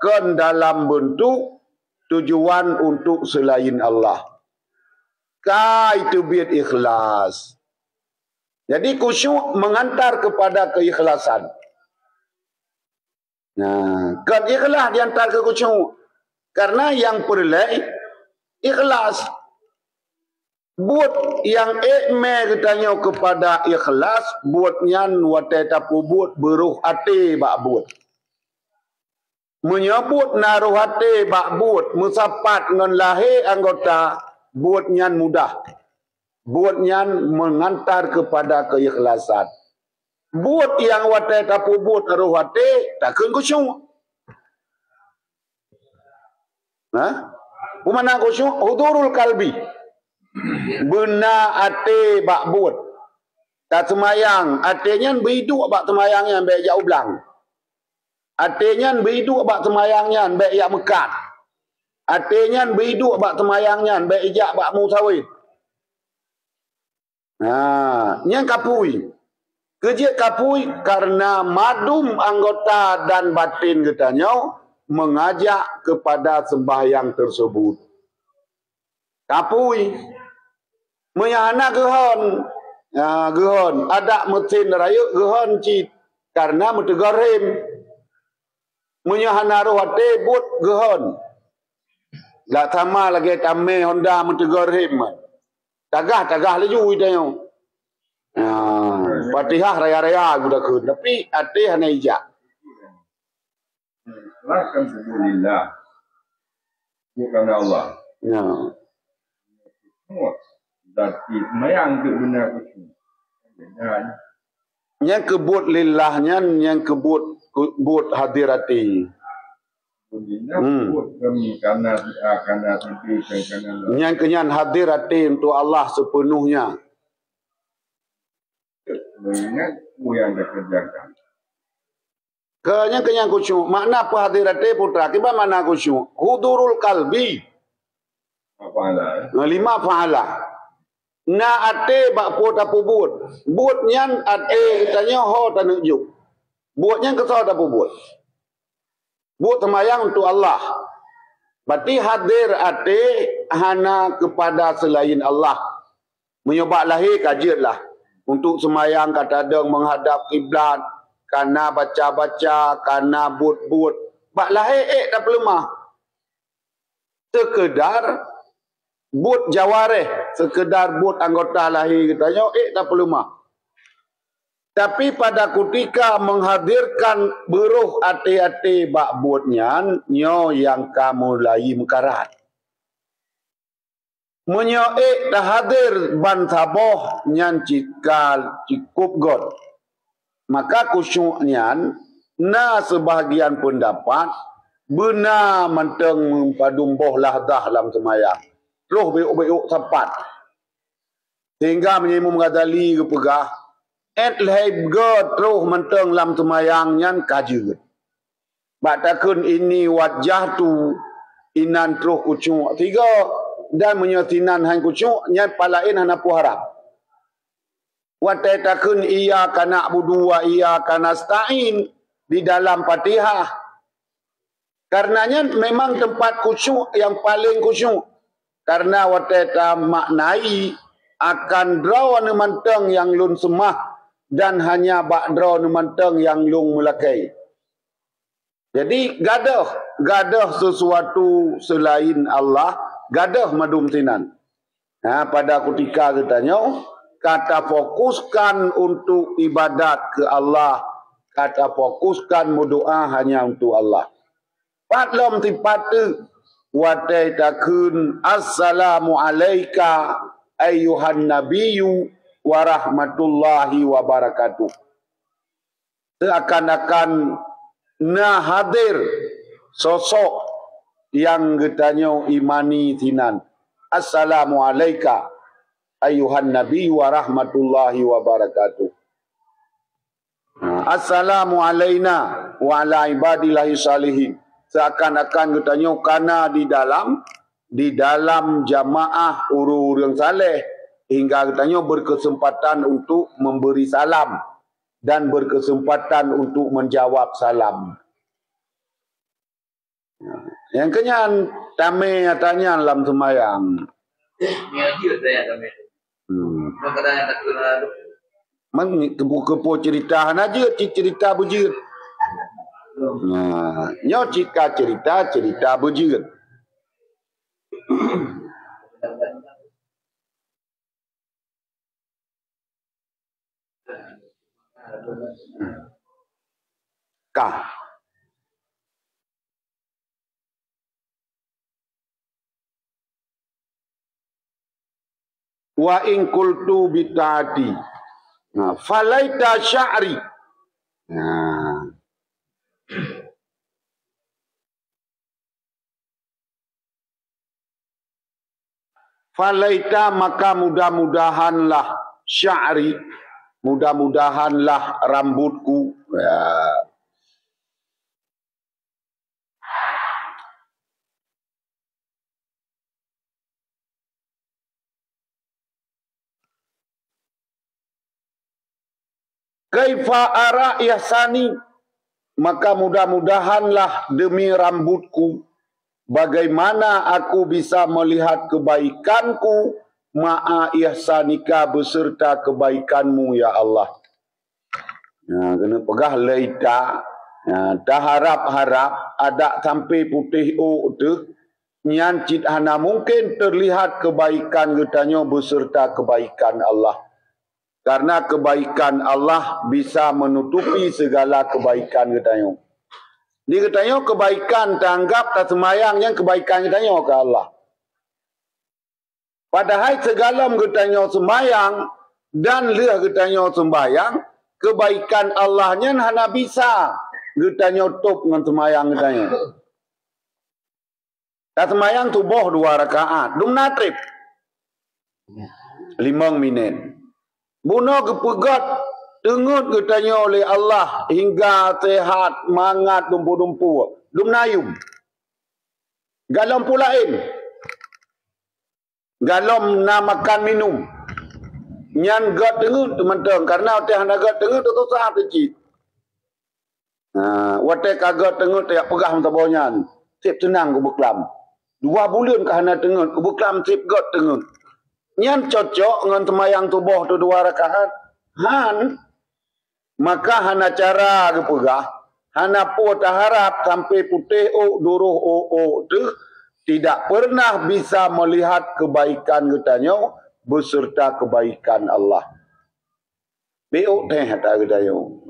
kan dalam bentuk tujuan untuk selain Allah. Itu biar ikhlas. Jadi khusyuk mengantar kepada keikhlasan. Nah, kan ikhlas diantar ke khusyuk. Karena yang perlu ikhlas. Buat yang ikme katanya kepada ikhlas, buatnya watai tapu buat beruh hati bak buat. Menyebut naruh hati bak buat, musapat dengan lahir anggota, buatnya mudah. Buatnya mengantar kepada keikhlasan. Buat yang watai tapu buat naruh hati, takkan khusyuk. Nah, mana khusyuk? Hudurul kalbi. Benar ate bak buat. Tak semayang. Atenya berhidup bak semayangnya baik jak ublang. Atenya berhidup bak semayangnya baik jak mekat. Atenya berhidup bak semayangnya baik jak bak musawid. Nah, yang kapui. Kerja kapui karena madum anggota dan batin katanya mengajak kepada sembahyang tersebut. Kapui. Menyana gehon. Gehon. Ada mesin raya gehon cit. Karena metegarim. Menyana rohate but gehon. Tak sama lagi tamai Honda metegarim. Tagah laju itu. Fatihah raya-raya sudah ke. Tapi hati hanya ijak. Alhamdulillah. Bukan Allah. Ya. Tapi semayang ke benar khusyuk. Yang kebut lillahnya, yang kebut hadirati. Yang kenyan hadirati untuk Allah sepenuhnya. Mengingat yang dah kerjakan. Kenyan khusyuk. Makna apa hadirati putra? Kiba mana khusyuk? Hudurul kalbi. Fa'ala. 5 fa'ala. Na ate bak po tapu buat. Buat nyan ate katanya ho tanuk juk. Buat nyan kesal tapu buat. Buat semayang untuk Allah. Berarti hadir ate hana kepada selain Allah. Menyebab lahir kajilah. Untuk semayang kata ada menghadap kiblat. Karena baca-baca. Karena buat-buat. Bak lahir tak pelemah. Sekedar buat jawareh, sekedar buat anggota lahir katanya, tak perlu mah. Tapi pada ketika menghadirkan beruh ati-ati bak buatnya, nyo yang kamu layi mekarat. Menyoek dah hadir ban saboh nyan cikal cukup god. Maka kusyuknya na sebahagian pendapat benar menteng mempadumboh lahdah dalam semayang. Roh beuk-beuk sempat. Sehingga menyimum Ghazali kepegah et leib god roh menteng dalam semayang nyan kajut. Baktakun ini wajah tu inan roh kucuk. Tiga dan menyetinan hang kucuk nyan palain hana puharap. Watatakun iya kana budu wa iya kana stain di dalam Fatihah. Karenanya memang tempat kusyuk yang paling kusyuk. Karena watata maknai akan draw nemanteng yang lun semah dan hanya bak draw nemanteng yang lung melakai. Jadi gadah sesuatu selain Allah, gadah madum tinan. Nah, pada ketika katanya kata fokuskan untuk ibadat ke Allah, kata fokuskan berdoa hanya untuk Allah. Patlom tipatu watai takun assalamu alayka ayyuhan nabiyyu wa rahmatullahi wa barakatuh. Seakan-akan na hadir sosok yang getanya imani tinan. Assalamu alayka ayyuhan nabi wa rahmatullahi wa barakatuh. Assalamu alayna wa ala ibadillahi salihin. Seakan-akan katanya karena di dalam jamaah orang saleh hingga katanya berkesempatan untuk memberi salam dan berkesempatan untuk menjawab salam. Yang kenyan tame tanya dalam sembahyang. Mang kepo cerita aja cerita bujur. Nah, nyo cika cerita bujur. Kah wa in qultu bitadi. Nah, falaita sya'ri. Nah. Falaita maka mudah-mudahanlah sya'ri, mudah-mudahanlah rambutku. Ya. Kaifa ara ihsani, maka mudah-mudahanlah demi rambutku bagaimana aku bisa melihat kebaikanku ma'a ihsanika beserta kebaikanmu ya Allah. Nah, kena pegah laita. Nah, dah harap-harap ada sampai putih tu nyancit hana mungkin terlihat kebaikan getanya beserta kebaikan Allah. Karena kebaikan Allah bisa menutupi segala kebaikan getanya. Dia katanya kebaikan tanggap tak semayang yang kebaikan katanya ke Allah. Padahal segala katanya semayang dan lihat katanya sembayang, kebaikan Allahnya hanya bisa katanya top dengan semayang katanya. Tak semayang tubuh 2 rakaat, dum natrib 5 minit. Bunuh kepegat tengut katanya oleh Allah hingga sehat, mangat, dumpu-dumpu. Dum nayum. Galom pulain. Galom nak makan minum. Nyan gat tengut teman-teman. Karena oteh hana gat tengut tu susah kecil. Oteh kagat tengut tak pegah mentabonyan. Sip tenang ke beklam. 2 bulan ke hana tengut. Ke beklam sip gat tengut. Nyan cocok dengan semayang tubuh tu 2 rakaat. Maka hana cara kepegah, hana po taharap sampai putih duruh tu tidak pernah bisa melihat kebaikan katanya beserta kebaikan Allah. Beok teh ada gedayo.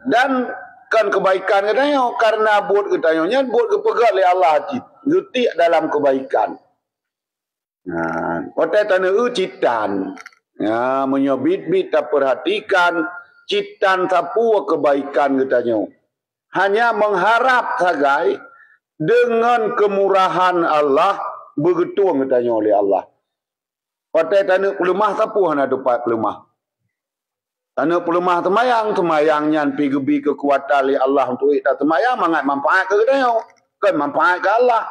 Dan kan kebaikan gedayo karena buat gedayo nya buat kepegat oleh Allah cit. Getik dalam kebaikan. Otai tanah citan. Ya, menyobit-bit tak perhatikan citan tapua kebaikan gedayo. Hanya mengharap sagai dengan kemurahan Allah begitu gedayo oleh Allah. Otai tanah pelemah tapu hana dapat pelemah. Tanah pelemah temayang nyan pi kekuatan li Allah untuk kita temayang mangat manfaat ke dia kan manfaat ke Allah.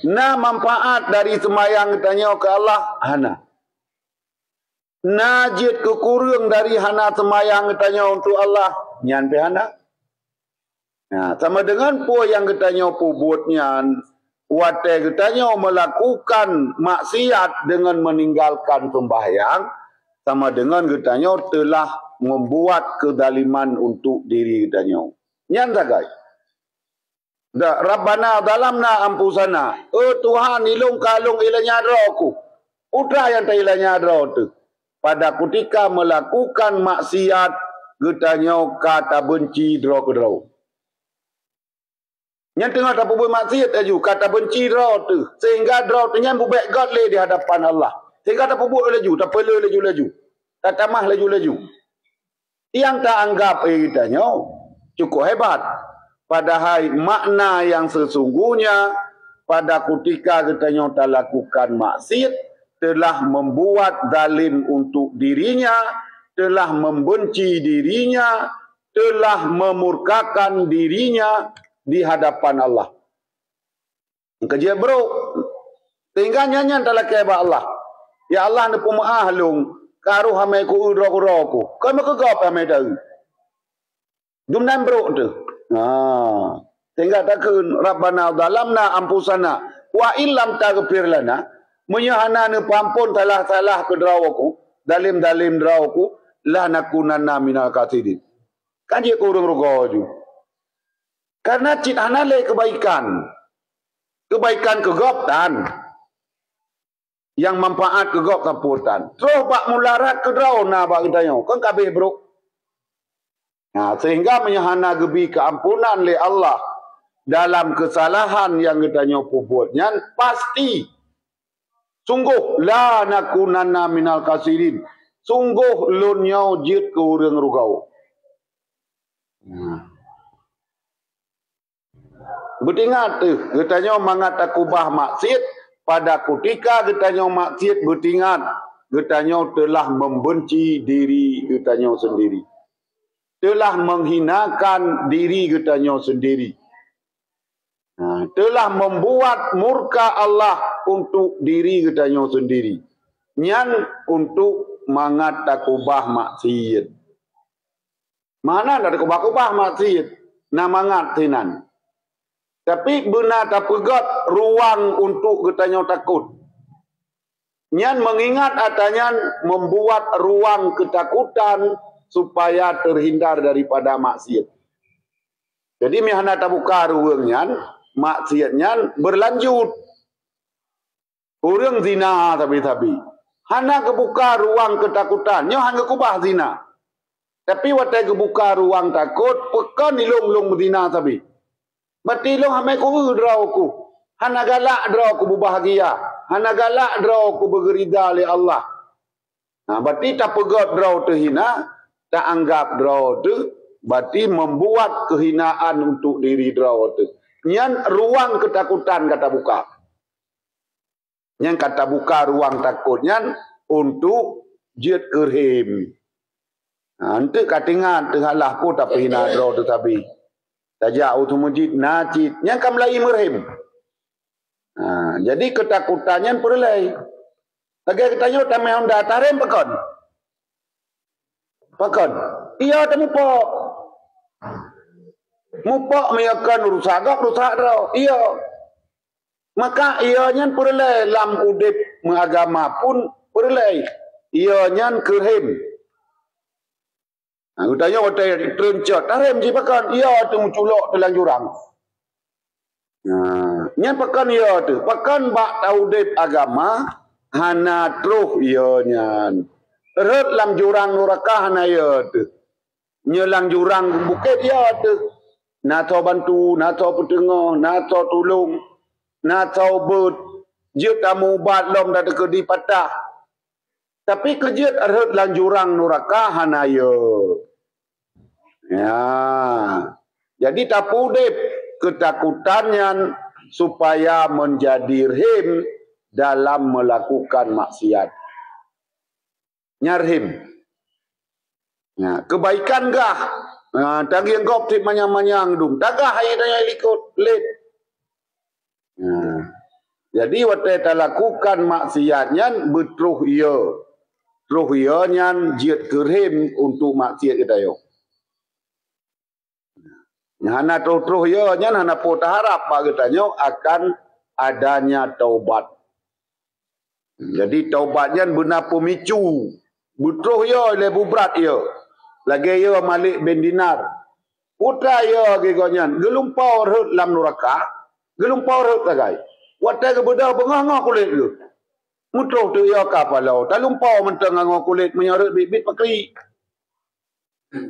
Nah manfaat dari temayang tanya ke Allah hana. Najid kekurung dari hana temayang tanya untuk Allah nyan pe hana. Nah sama dengan po yang ketanya po buat nyan wate ketanya melakukan maksiat dengan meninggalkan sembahyang sama dengan getanya telah membuat kedaliman untuk diri getanya. Nyan sagai. Rabbana dalamna ampusana. Oh Tuhan ilung kalung ilanya adroku. Udah yang tak ilanya adroku. Pada ketika melakukan maksiat getanya kata benci drok. Nyan tengah tak buat maksiat aju kata benci drok. Sehingga drok nyan bubek godly di hadapan Allah. Sehingga tak buat laju, tak perlu laju. Tak tamah laju. Yang tak anggap kitanya cukup hebat. Padahal makna yang sesungguhnya pada ketika kitanya tak lakukan maksiat telah membuat zalim untuk dirinya, telah membenci dirinya, telah memurkakan dirinya di hadapan Allah. Kerja bro, tinggal nyanyian tak kebak Allah. Ya Allah ni pemaah lung karu hamai ku udro-udroku. Kau mau kegap hamai dah. Dumnan bro tu. Tinggal takun Rabbana dalamna ampusana wa illam taghfir lana menyahana ni pampun salah-salah ke drawaku, dalim-dalim drawaku la nakunanna minal katsirin. Kan dia kurang rugoju. Karena cit hanale kebaikan. Kebaikan kegoptan. Yang manfaat kegop kaputan. Terus bak mularat ke draw na bak dayo. Kan kabeh bro. Nah, sehingga menyahana gebi keampunan le Allah dalam kesalahan yang gedanyo pubuatnya pasti sungguh la nakunanna minal kasirin. Sungguh lun nyau jit ke urang rugau. Betingat gedanyo mangat akubah maksiat. Pada ketika getanya maksiat bertingat, getanya telah membenci diri getanya sendiri. Telah menghinakan diri getanya sendiri. Telah membuat murka Allah untuk diri getanya sendiri. Nyan untuk mangat takubah maksiat. Mana ada takubah maksiat? Na mangat tinan. Tapi benar tak pegat ruang untuk getanya takut. Nyan mengingat atanya membuat ruang ketakutan supaya terhindar daripada maksiat. Jadi mihana tak buka ruang nyan, maksiatnya berlanjut. Orang zina tapi. Hana kebuka ruang ketakutan, nyo hanya kubah zina. Tapi waktu kebuka ruang takut, pekan ilung-lung zina tapi. Berarti lo hamai ku draw ku. Hana galak draw ku berbahagia. Hana galak draw ku bergerida oleh Allah. Berarti tak pegat draw tu hina. Tak anggap draw tu. Berarti membuat kehinaan untuk diri draw tu. Yang ruang ketakutan kata buka. Yang kata buka ruang takutnya untuk jet kerhim. Nanti katingan tengahlah ku tak hina draw tu tapi. Tajak utumujid najid yang kam lai merhim. Jadi ketakutannya perlai. Lagi katanya tamai honda tarim pakon. Ia tak mupok. Mupok meyakan rusak dah. Ia. Maka ianya perlai lam udip mengagama pun perlai. Ianya kerhim. Utanya waktu terencot, tarim je pakan, ia tu menculok dalam jurang. Nya pakan ia tu, pakan bak taudip agama, hana truh ianya. Ret lam jurang neraka hana ya tu. Nyelang jurang bukit ya tu. Na tau bantu, na tau petengah, na tau tolong, na tau ber jut tamu bat lom dah ke di patah. Tapi kejut ret lam jurang neraka hana ya. Ya. Jadi tapu dep ketakutannya supaya menjadi rahim dalam melakukan maksiat. Nyarhim. Ya, kebaikan gah. Tagi engkau tip manyang-manyang dum. Tagah hai daya likut lid. Ya. Jadi waktu kita lakukan maksiatnya betruh ia. Truh ia nyan jiat kerhim untuk maksiat kita yo. Hana truh ya nya hana pot harap bagi tanyo akan adanya taubat. Jadi taubatnya benar pemicu. Butuh ya le bubrat ya. Lagi ya Malik bin Dinar. Putra ya gegonyan gelumpau reut lam neraka. Gelumpau reut tagai. Watai ke bedah bengah kulit lu. Mutuh tu ya kapalau. Talumpau menteng ngau kulit menyarut bibit pakri.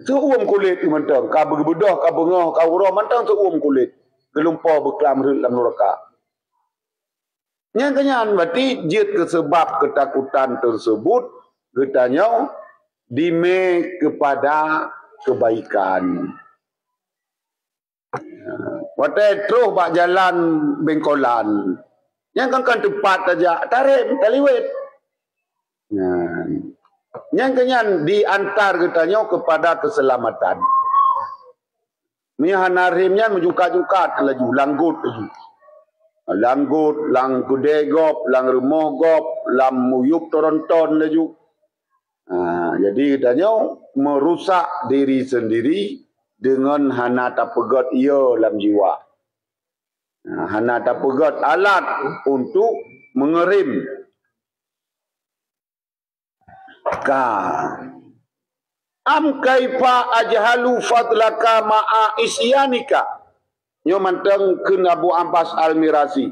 Seuam kulit mentang, ka bebedah, ka bengah, ka urah mentang seuam kulit. Gelumpau berkelam dalam neraka. Yang kenyan berarti jid kesebab ketakutan tersebut katanya dime kepada kebaikan. Watai terus bak jalan bengkolan. Yang kan tepat saja tarik taliwet. Yang kenyan diantar katanya kepada keselamatan. Mihan harimnya menjukat-jukat laju langgut laju. Langgut, lang kudegop, lang remogop, lang muyuk toronton laju. Jadi katanya merusak diri sendiri dengan hana tapegat ia dalam jiwa. Hana tapegat alat untuk mengerim. Am kaifa ajhalu fadlaka ma'a isyanika. Nyo manteng ke Abu Abbas Al-Mirasi.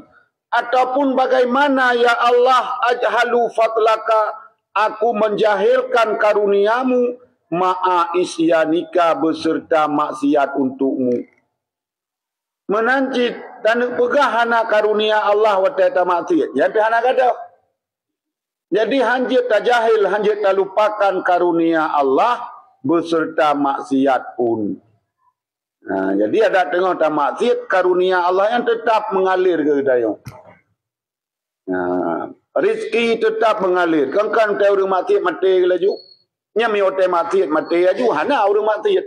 Ataupun bagaimana ya Allah ajhalu fadlaka, aku menjahilkan karuniamu ma'a isyanika beserta maksiat untukmu. Menancit dan pegahana karunia Allah wa ta'ala maksiat. Yang hana gadah. Jadi hanjit tak jahil, hanjit tak lupakan karunia Allah beserta maksiat pun. Jadi ada tengok tak maksiat, karunia Allah yang tetap mengalir ke dayung. Rizki tetap mengalir. Kan orang maksiat mati ke laju. Nya mi otai maksiat mati aju, hana orang maksiat.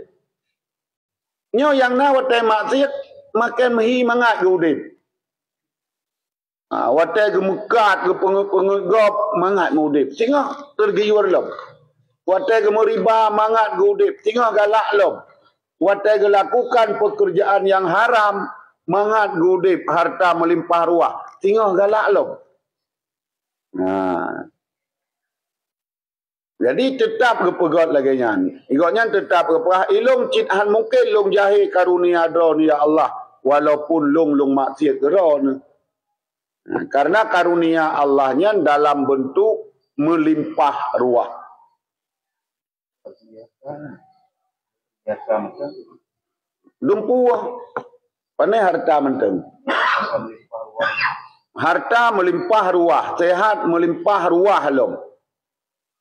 Nyo yang na otai maksiat makan mehi mangat ke udip. Watai gemekat ke pengegop mangat ngudip. Sehingga tergiur lom. Watai gemeriba mangat ngudip. Sehingga galak lom. Watai lakukan pekerjaan yang haram mangat ngudip. Harta melimpah ruah. Sehingga galak lom. Jadi tetap kepegat lagi nyan. Igotnya tetap kepegat. Ilung cithan mungkin long jahil karunia drone ya Allah. Walaupun long maksiat drone. Karena karunia Allahnya dalam bentuk melimpah ruah. Dumpuah. Panai harta menteng. Harta melimpah ruah. Sehat melimpah ruah lom.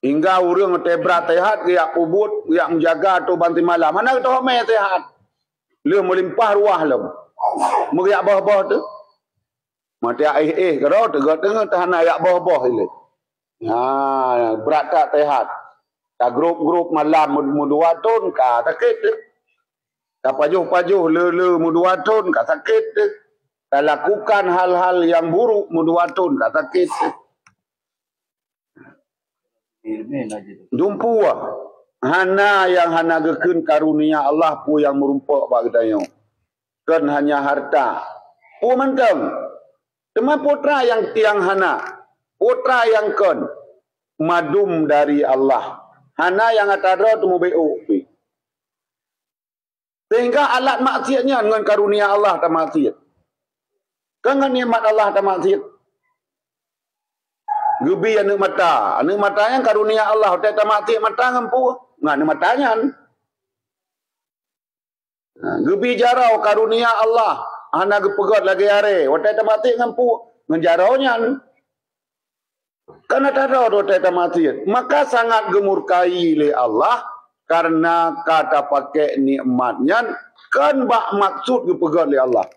Hingga orang tebrat sehat, dia kubut, dia menjaga atau banti malam. Mana kita homai sehat? Dia melimpah ruah lom. Meriak bawah-bawah tu. Mati kalau tengah tahan ayak bawah-bawah ini. Berat tak tehat. Tak grup-grup malam mudua ton ka sakit. Tak pajuh-pajuh le mudua ton ka sakit. Tak lakukan hal-hal yang buruk mudua ton ka sakit. Jumpa hana yang hana gekun karunia Allah pu yang merumpak bagi tayo. Kan hanya harta. Pu menteng. Cuma putra yang tiang hana. Putra yang kon. Madum dari Allah. Hana yang atadra tu mubi'u. Sehingga alat maksiatnya dengan karunia Allah tak maksiat. Dengan nikmat Allah tak maksiat. Gebi anu mata. Anu mata yang karunia Allah. Hotel tamati mata ngampu. Nggak anu matanya. Gebi jarau karunia Allah. Hana gepegot lagi are. Hotel tamati ngampu. Ngejaraunya. Karena tak ada hotel tamati. Maka sangat gemurkai oleh Allah. Karena kata pakai nikmatnya. Kan bak maksud gepegot oleh Allah.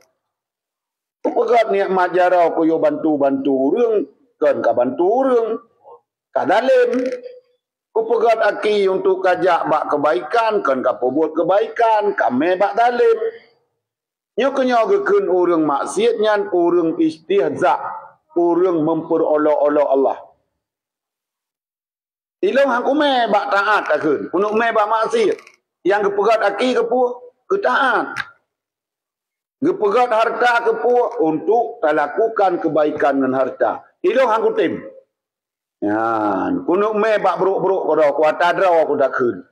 Gepegot nikmat jarau. Kuyo bantu-bantu orang. Kan ka bantu orang, ka dalim. Ku pegat aki untuk kajak bak kebaikan, kan ka buat kebaikan, kami bak dalim. Nyo kenyo gekeun orang maksiat nyan, orang istihza, orang memperolok-olok Allah. Ilong hang kume bak taat akeun, kunuk me bak maksiat. Yang gepegat aki ke taat. Gepegat harta kepu untuk lakukan kebaikan dengan harta. Ilong hang kutim. Ya, kunuk me bak beruk-beruk ko ku atadra ku dakun.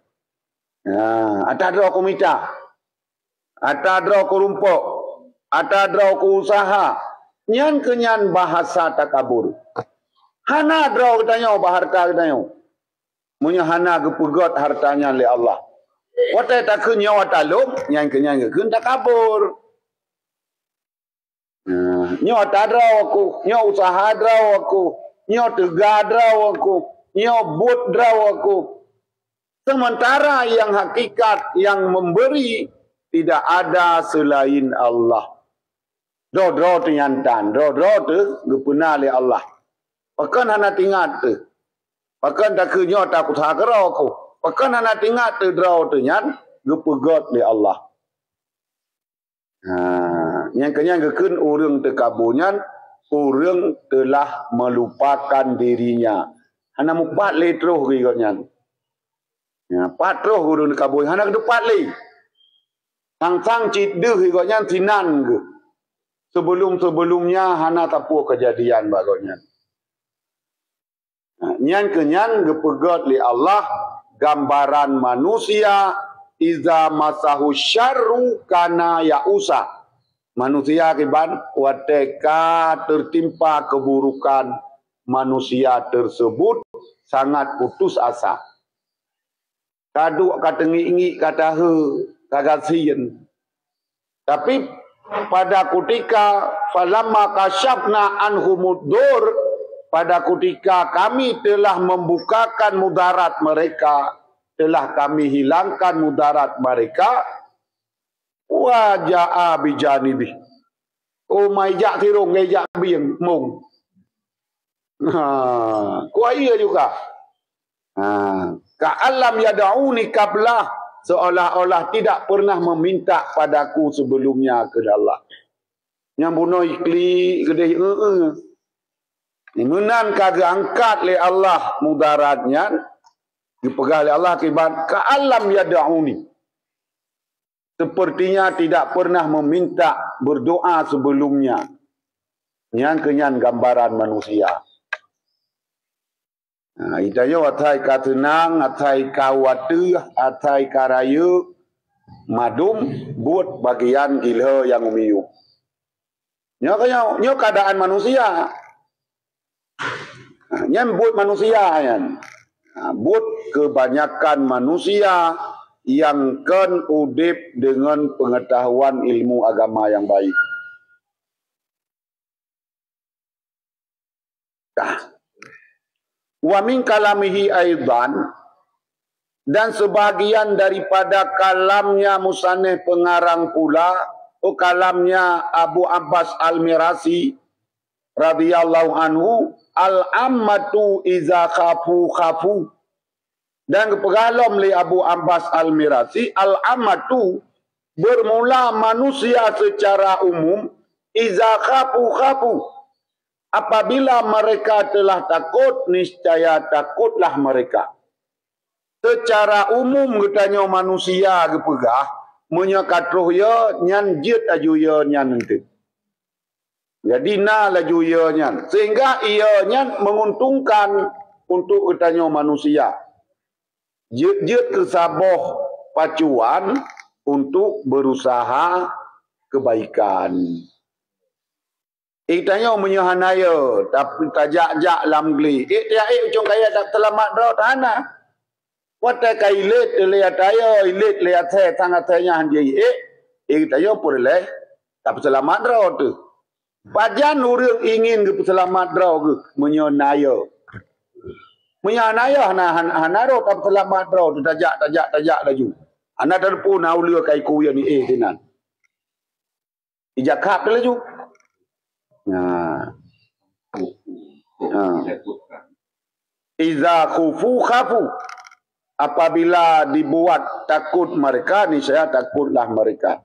Ya, atadra ku mita. Atadra ku rumpok. Atadra ku usaha. Nyan kenyan bahasa takabur. Hana dra ketanyo bah harta ketanyo. Munya hana gepegot hartanya oleh Allah. Wate takun nyawa talum, nyan kenyan gekun takabur. Nyo tadraw aku, nyo usaha draw aku, nyo tega draw aku, nyo but draw aku. Sementara yang hakikat, yang memberi, tidak ada selain Allah. Draw tu nyantan, draw tu gepuna oleh Allah. Pakan hana tingat tu. Pakan tak nyo tak usaha draw aku. Pakan hana tingat tu draw tu nyan, gepegot oleh Allah. Yang kenyang gekun orang tekabunyan, orang telah melupakan dirinya. Hana mupat le terus gigotnya. Ya, pat terus orang tekabun. Hana kedepat le. Sang-sang cideh gigotnya sinan ke. Sebelum-sebelumnya hana tapu kejadian bagotnya. Nyan kenyang gepegot li Allah gambaran manusia iza masahu syarru kana ya'usa. Manusia akibat wateka tertimpa keburukan manusia tersebut sangat putus asa. Kaduk kata ngi kata he kagasian. Tapi pada ketika falamma kasyafna anhumudur, pada ketika kami telah membukakan mudarat mereka, telah kami hilangkan mudarat mereka, wajah bijanibi. Oh mai jak tirung ngejak biang mung. Kuaya juga. Ka alam yad'uni qablah, seolah-olah tidak pernah meminta padaku sebelumnya ke Allah. Yang bunuh ikli gede Menan kagak angkat le Allah mudaratnya, dipegang oleh Allah akibat ka alam yad'uni. Sepertinya tidak pernah meminta berdoa sebelumnya. Yang kenyan gambaran manusia. Itanya atai katenang, atai kawatu, atai karayu, madum, buat bagian gilha yang umiyu. Nyo keadaan manusia. Nyan buat manusia yan. Buat kebanyakan manusia yang kan udip dengan pengetahuan ilmu agama yang baik. Wa min kalamihi aidan, dan sebagian daripada kalamnya musannif pengarang pula, kalamnya Abu Abbas Al-Mirasi radhiyallahu anhu, al-ammatu iza khafu. Dan pegalom li Abu Abbas Al-Mirasi, al-ammatu bermula manusia secara umum, iza khafu. Apabila mereka telah takut, niscaya takutlah mereka. Secara umum katanya manusia gepegah, menyekat roh ya, nyan jit aju ya nyan nanti. Jadi na laju ya nyan. Sehingga ia nyan menguntungkan untuk katanya manusia. Jit kesaboh pacuan untuk berusaha kebaikan. Itanya menyohanaya tapi tajak-jak lam geli. Dia ujung kaya tak selamat draw tanah. Wata kailet lihat ayo ilet lihat saya sangat tanya hanji itanya purle tapi selamat draw tu. Pajan urang ingin ke selamat draw ke menyohanaya. Menyohanaya hanaro tapi selamat draw tu tajak laju. Anak terpun aulia kai kuya ni tinan. Ijakap tu laju. Iza khufu khafu. Apabila dibuat takut mereka, ni saya takutlah mereka.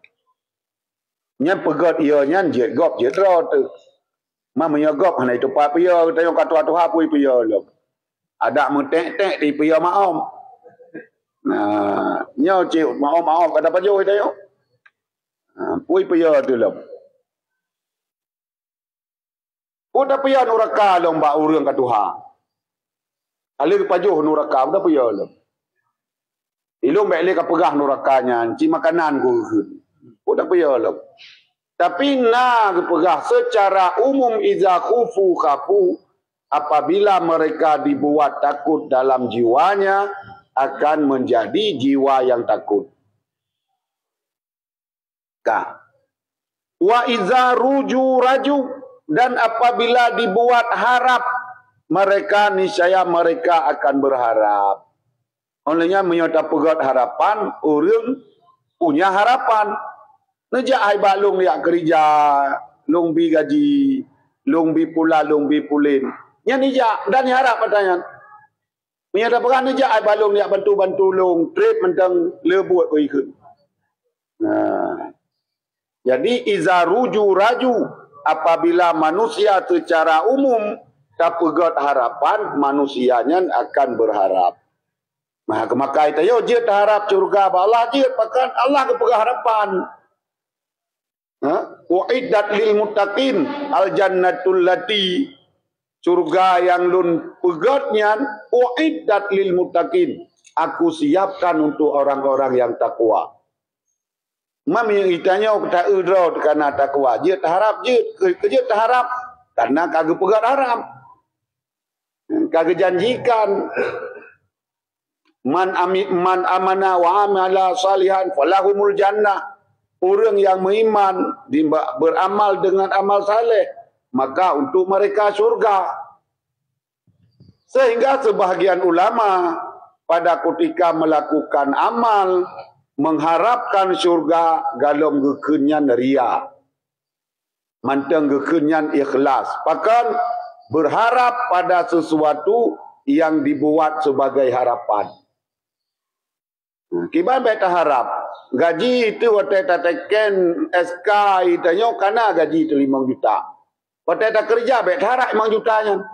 Nyan pegot ia nyan jet gop jet draw tu. Mamanya gop hanai tu pa pia tayong katua-tua pui pia lo. Ada mentek-tek di pia maom. Nah, nyo cik maom kata pajo tayo. Pui pia tu lo. Udah pia nuraka lo mbak urang katuha. Ali pajo nuraka udah pia lo. Ilung bek le kapegah nurakanya, ci makanan ku keun. Udah pia lo. Tapi na kepegah secara umum iza khufu khafu apabila mereka dibuat takut dalam jiwanya akan menjadi jiwa yang takut. Wa iza ruju raju dan apabila dibuat harap mereka niscaya mereka akan berharap. Olehnya menyata pegat harapan, orang punya harapan. Nejak hai balung liak kerja, long bi gaji, long bi pula, long bi pulin. Nya nijak dan harap pertanyaan. Menyata pegat nejak hai balung liak bantu-bantu long trip mentang lebuat ko ikut. Nah. Jadi iza ruju raju apabila manusia secara umum tak pegat harapan, manusianya akan berharap. Nah, kemakai tayo je harap surga Allah je pakan Allah kepegah harapan. Uiddat lil muttaqin al jannatul lati surga yang lun pegatnya uiddat lil muttaqin aku siapkan untuk orang-orang yang takwa. Mam yang itanya tak udro karena takwa je harap je kerja harap karena kagak pegat harap. Kagak janjikan Man amana wa amala salihan falahumul jannah. Orang yang beriman beramal dengan amal saleh, maka untuk mereka surga. Sehingga sebahagian ulama pada ketika melakukan amal mengharapkan surga galom gekenyan ria. Manteng gekenyan ikhlas. Bahkan berharap pada sesuatu yang dibuat sebagai harapan. Kiban beta harap gaji itu waktu teken SK itanya karena gaji itu 5 juta. Waktu tak kerja beta harap 5 jutanya.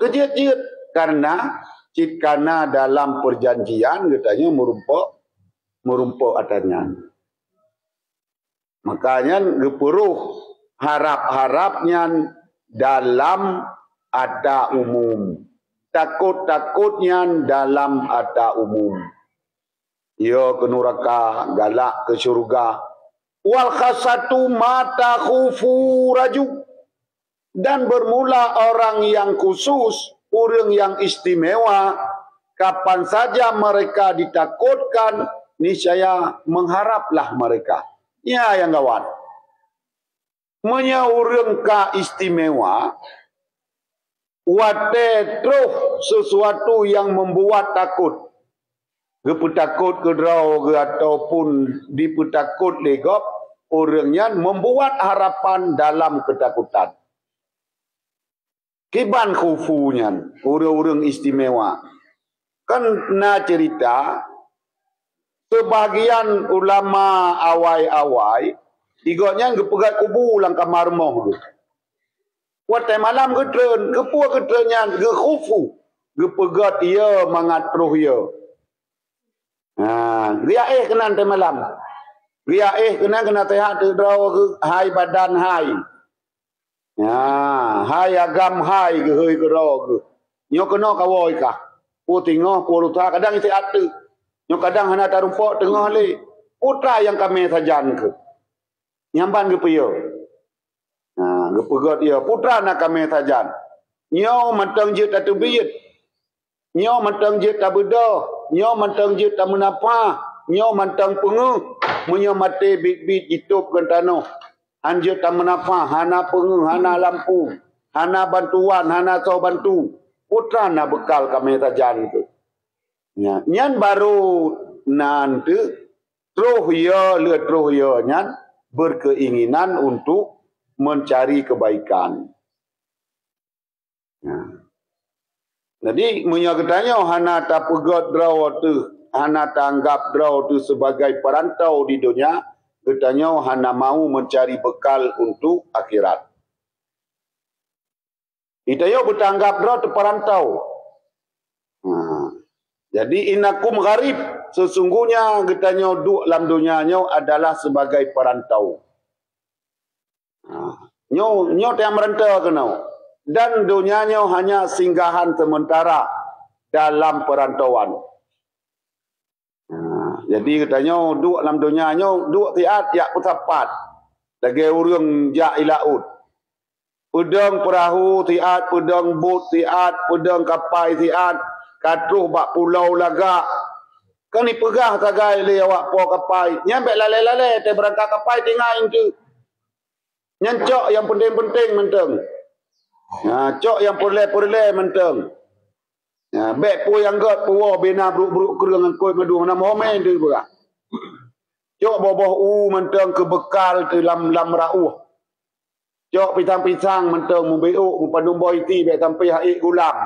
Kerja karena karena dalam perjanjian katanya merumpuk adanya. Makanya geperuh harap-harapnya dalam ada umum. Takut-takutnya dalam ada umum. Ya ke neraka, galak ke syurga. Wal khasatu mata khufu raju. Dan bermula orang yang khusus, orang yang istimewa, kapan saja mereka ditakutkan, niscaya mengharaplah mereka. Ya yang kawan. Menya orang ka istimewa, watetruh sesuatu yang membuat takut. Kepetakut ke draw ke ataupun dipetakut legop, orangnya membuat harapan dalam ketakutan. Kiban khufunya, orang-orang istimewa. Kan na cerita, sebagian ulama awai-awai, igotnya kepegat kubu ulang kamar moh. Waktu malam ketren, kepuak ketrennya, ke khufu, kepegat ia mengatruh ia. Ria kena nanti malam. Ria kena tehat draw ke hai badan hai. Hai agam hai ke hoi ke draw ke. Nyo kena kawoi kah. Pu tengah pu luta kadang isi atu. Nyo kadang hana tarumpok tengah le. Putra yang kami sajan ke. Nyamban ke piyo. gepegot ia putra nak kami tajan. Nyo mantang je tak terbiyit. Nyo mantang je tak bedah. Nyo mantang je tak menapa. Nyo mantang pengu. Menyo mati bit-bit hidup ke tanah. Anje tak menapa. Hana pengu, hana lampu. Hana bantuan, hana so bantu. Putra nak bekal kami tajan itu. Ya. Nyan baru nanti. Terus ia, lihat terus ia. Nyan berkeinginan untuk mencari kebaikan. Ya. Jadi menyakitanya hana tak pegat draw tu, hana tak anggap draw tu sebagai perantau di dunia, katanya hana mau mencari bekal untuk akhirat. Itanya bertanggap draw tu perantau. Jadi inakum gharib, sesungguhnya katanya duk dalam dunianya adalah sebagai perantau. Nyo yang merantau kenau. Dan dunianya hanya singgahan sementara dalam perantauan. Jadi katanya duk dalam dunianya duk tiat yak putapat. Lagi urang jak ilaut. Pedang perahu tiat, pedang bot tiat, pedang kapal tiat, katruh bak pulau lagak. Kan ni pegah tagai le awak po kapal. Nyampe lalai-lalai te berangkat kapal tinggal itu. Nyancok yang penting-penting menteng. Cok yang purle-purle menteng. Bek pu yang got puwa bina buruk-buruk kerang koi madu nama homen tu pula. Cok boboh menteng ke bekal tu lam rauh. Cok pisang-pisang menteng mubeuk mupadum boy ti bek sampai haik gulam.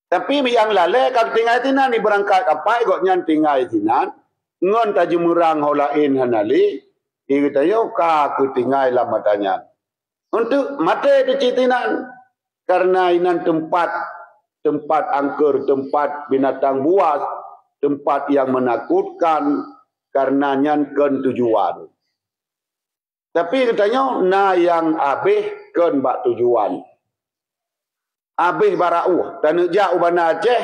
Tapi yang lale kag tinggal tinan ni berangkat kapai got nyan tinggal tinan. Ngon tajumurang holain hanali. Kita yo ka ke tinggal lam matanya. Untuk mati kecitinan karena inan tempat angker, tempat binatang buas, tempat yang menakutkan karena nyankan tujuan. Tapi katanya na yang abih ken bak tujuan. Abih barauh tanah jauh bana Aceh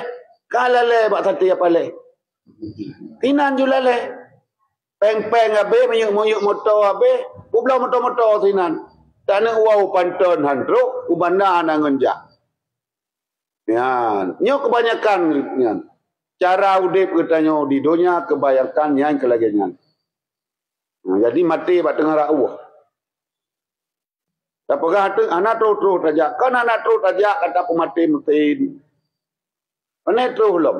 kalale bak sati apa le. Tinan julale. Peng-peng abih menyuk motor abih, ublau motor-motor tinan. Tanah wau panton handro ubanda anangenja. Ya, nyo kebanyakan nyan. Cara udip katanya di dunia kebanyakan yang kelagian. Jadi mati bak tengah rauh. Apakah anak terus saja? Kan anak terus saja kata pemati metin. Anak terus lom.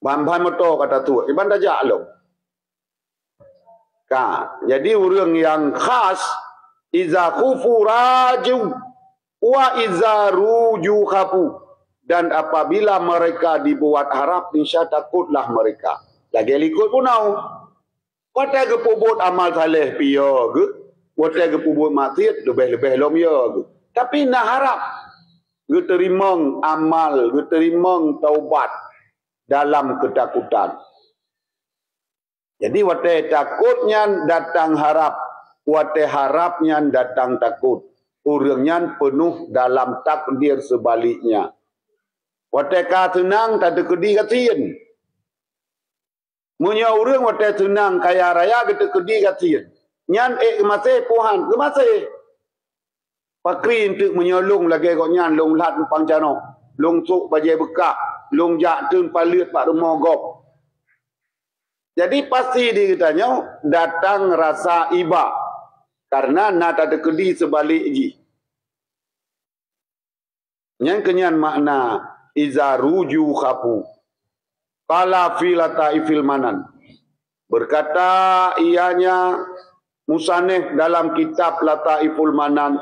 Bamban motor kata tu. Iban saja lom. Jadi orang yang khas iza khufu raju wa iza ruju khafu. Dan apabila mereka dibuat harap, insya takutlah mereka. Lagi likut pun tahu. Wata ke pubut amal saleh piyo ke. Wata ke pubut maksiat lebih-lebih lom ya ke. Tapi nak harap. Ke terimang amal, ke terimang taubat dalam ketakutan. Jadi wata takutnya datang harap. Wate harapnya datang takut. Orangnya penuh dalam takdir sebaliknya. Wate ka senang tak ada kedi kasihan. Munya orang wate senang kaya raya kita kedi kasihan. Nyan masih puhan ke masih. Pakri untuk menyolong lagi kau nyan long lat pangcano. Long sok bajai bekak. Long jak tun palit pak rumah gop. Jadi pasti dikatanya datang rasa iba. Karena nak ada kedi sebalik ji. Yang kenyan makna iza ruju khafu. Qala fi lataifil manan. Berkata ianya musannif dalam kitab Lataiful Manan.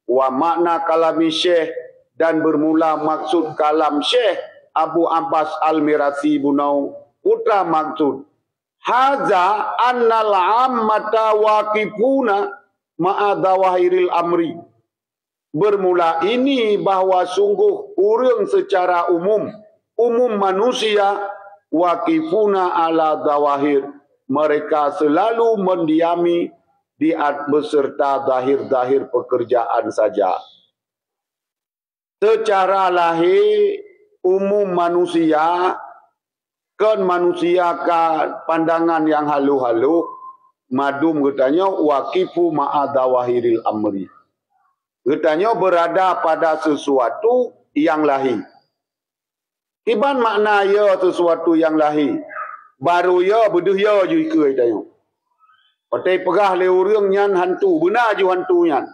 Wa makna kalami syekh. Dan bermula maksud kalam syekh Abu Abbas Al-Mirasi Bunau. Putra maksud. Haza annal ammata waqifuna ma'adawahiril amri. Bermula ini bahawa sungguh urang secara umum manusia waqifuna ala dawahir. Mereka selalu mendiami di beserta zahir-zahir pekerjaan saja. Secara lahir umum manusia kan manusia kan pandangan yang halu-halu. madum katanya waqifu ma'adawahiril amri. Katanya berada pada sesuatu yang lahir. Iban makna ya sesuatu yang lahir. Baru ya beduh ya ju ikut katanya. Patai pegah le urang nyan hantu, benar ju hantu nyan.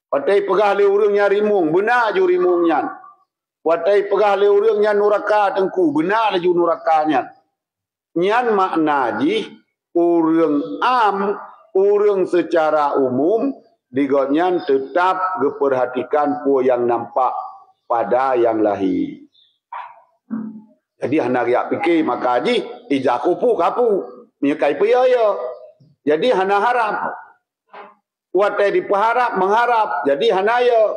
Patai pegah le urang nyan rimung, benar ju rimung nyan. Patai pegah le urang nyan nuraka tengku, benar ju nuraka nyan. Nyan makna ji urang am, urang secara umum digonyan tetap geperhatikan po yang nampak pada yang lahir. Jadi hendak yak fikir maka ji ijah kupu kapu menyekai peyaya. Jadi hana harap. Watai dipaharap mengharap. Jadi hanaya.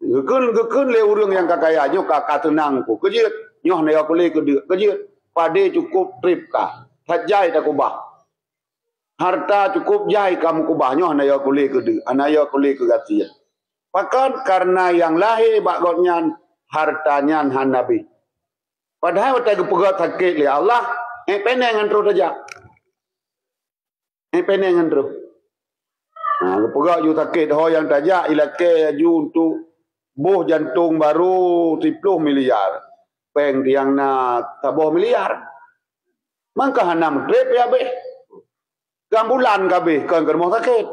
Gekun le urang yang kakaya nyo kakak tenang ku. Kejut nyoh na aku le kejut. Pade cukup trip ka. Hajai tak kubah. Harta cukup jai kamu kubah nyoh na aku le kede. Anaya aku le kegatian. Pakan karena yang lahir bakotnya hartanya han nabi. Padahal watai gepegat sakit le Allah. Peneng antro saja. Peneng antro. Gepegat ju sakit ho yang tajak ilake ju untuk buh jantung baru 10 miliar. Peng tiang na tabuh miliar. Mangka hanam trip ya be. Gambulan kabe kan rumah sakit.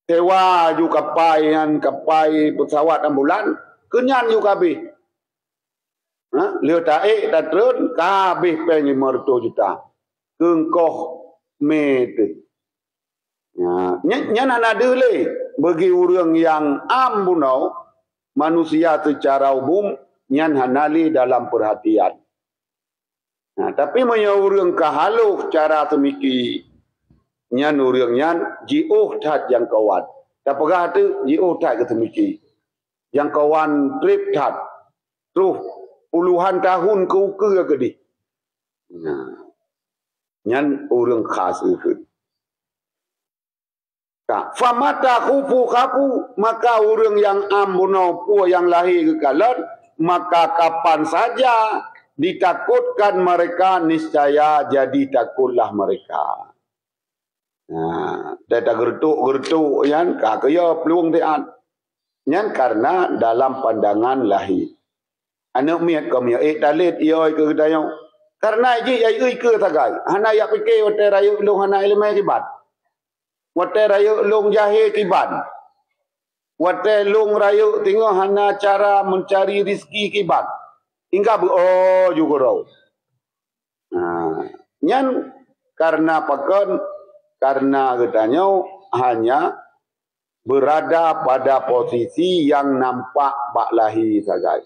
Sewa ju kapai pesawat ambulan kenyan ju kabe. Lihat tak terun kabe peng 500 juta. Kengkoh meter. Nyan ada le bagi orang yang ambunau manusia secara umum nyan hanali dalam perhatian. Tapi punya orang kahaluk cara semiki nyan orang nyan jiuh tat yang kawan. Tak pegah tu jiuh tat ke semiki. Yang kawan trip tat. Tuh puluhan tahun ke di. Nyan orang khas itu. Famata kufu kapu maka orang yang ambunau pu yang lahir ke kalan maka kapan saja ditakutkan mereka niscaya jadi takutlah mereka. Data gertuk yan kakaya peluang tean. Yan karena dalam pandangan lahir. Anak miat kami dalit ioi ke dayong. Karena ji ai ke tagai. Hana ya pikir hotel rayu long hana ilmu kibat. Watai rayu long jahe kiban. Watai long rayu tengok hana cara mencari rizki kiban. Hingga juga raw. Nyan karena pakan karena katanya hanya berada pada posisi yang nampak bak lahi sagai.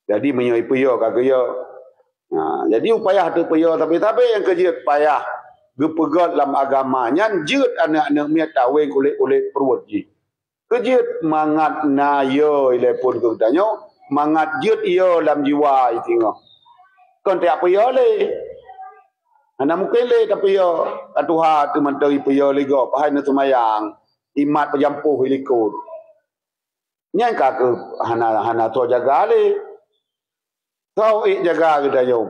Jadi menyoi puyo kakaya. Jadi upaya tu puyo tapi yang kerja payah gepegat dalam agama nyan jeut anak-anak miat taweng kulit-kulit perut ji. Kejeut mangat na yo ile pun katanya mangat jeut yo dalam jiwa itingo. Kon tak puyo le. Ana mungkin le tapi yo atuha tu menteri puyo ligo pahai na semayang imat pejampuh ilikut. Nyan ka ke hana to jaga le. Kau jaga kita yo.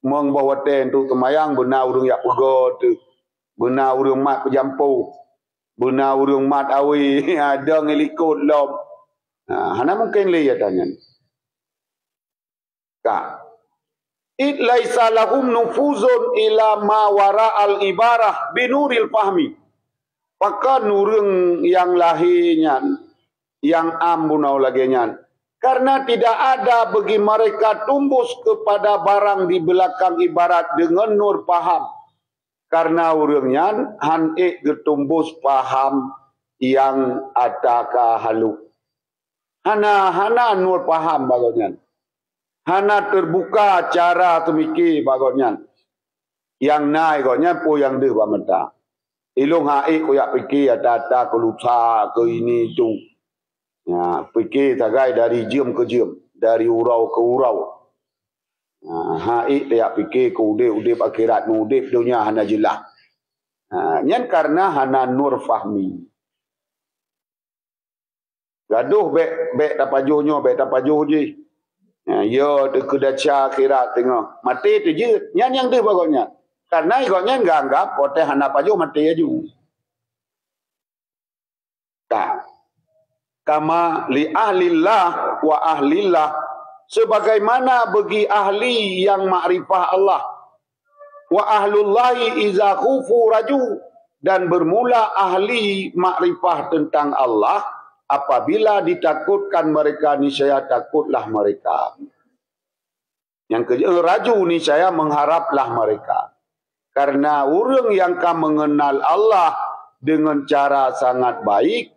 Mong bawa ten tu semayang benar urung yak pegot. Benar urung mat pejampuh. Benar urung mat awi ada ngelikut lom. Hana mungkin le ya tanya. Ka. It laisa lahum nufuzun ila ma wara al ibarah binuril fahmi. Maka nurung yang lahirnya yang ambunau lagi nyan. Karena tidak ada bagi mereka tumbus kepada barang di belakang ibarat dengan nur paham. Karena urangnya hanik getumbus paham yang adakah haluk. Hana nur paham bagusnya. Hana terbuka cara temiki bagusnya. Yang naik bagusnya po yang deh bamenta. Ilung haik koyak fikir data kelusa ke ini itu. Ya, fikir tagai dari jam ke jam, dari urau ke urau. Haik dia fikir ke udip akhirat, udip dunia hana jelah. Nyan karena hana nur fahmi. Gaduh bek tapajuhnya, bek tapajuh je. Yo tu kedaca akhirat tengok. Mati tu je. Nyan yang tu bagusnya. Karena ikutnya nggak anggap pote hana paju mati aja. Tak. Kama li ahlillah wa ahlillah, sebagaimana bagi ahli yang makrifah Allah, wa ahlullahi iza khufu raju, dan bermula ahli makrifah tentang Allah apabila ditakutkan mereka niscaya takutlah mereka. Yang kedua, raju niscaya mengharaplah mereka. Karena orang yang kan mengenal Allah dengan cara sangat baik,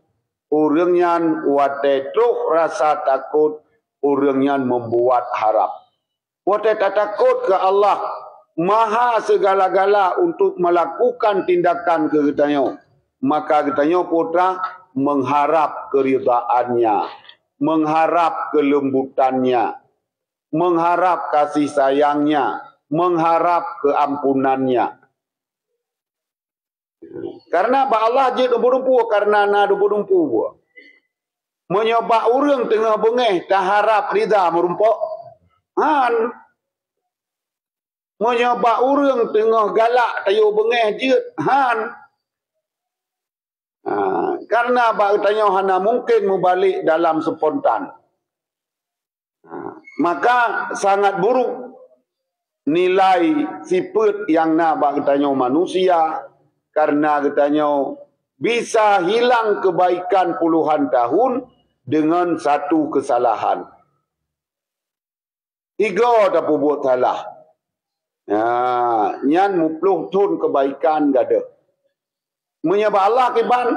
orang yang watetuh rasa takut, orang yang membuat harap. Watetuh takut ke Allah, maha segala-gala untuk melakukan tindakan ke kitanya. Maka kitanya putra mengharap keridaannya, mengharap kelembutannya, mengharap kasih sayangnya, mengharap keampunannya. Karena Allah je dumpu-dumpu, karena na dumpu-dumpu. Menyoba orang tengah bengeh, tak harap rida merumpuk. Han. Menyoba orang tengah galak, tayo bengeh je. Han. Karena tanya hana mungkin membalik dalam spontan. Maka sangat buruk nilai sifat yang nak tanya manusia, karena katanya bisa hilang kebaikan puluhan tahun dengan satu kesalahan. Tiga tak buat salah. Nyan mupluh tun kebaikan gada. Menyebab Allah kiban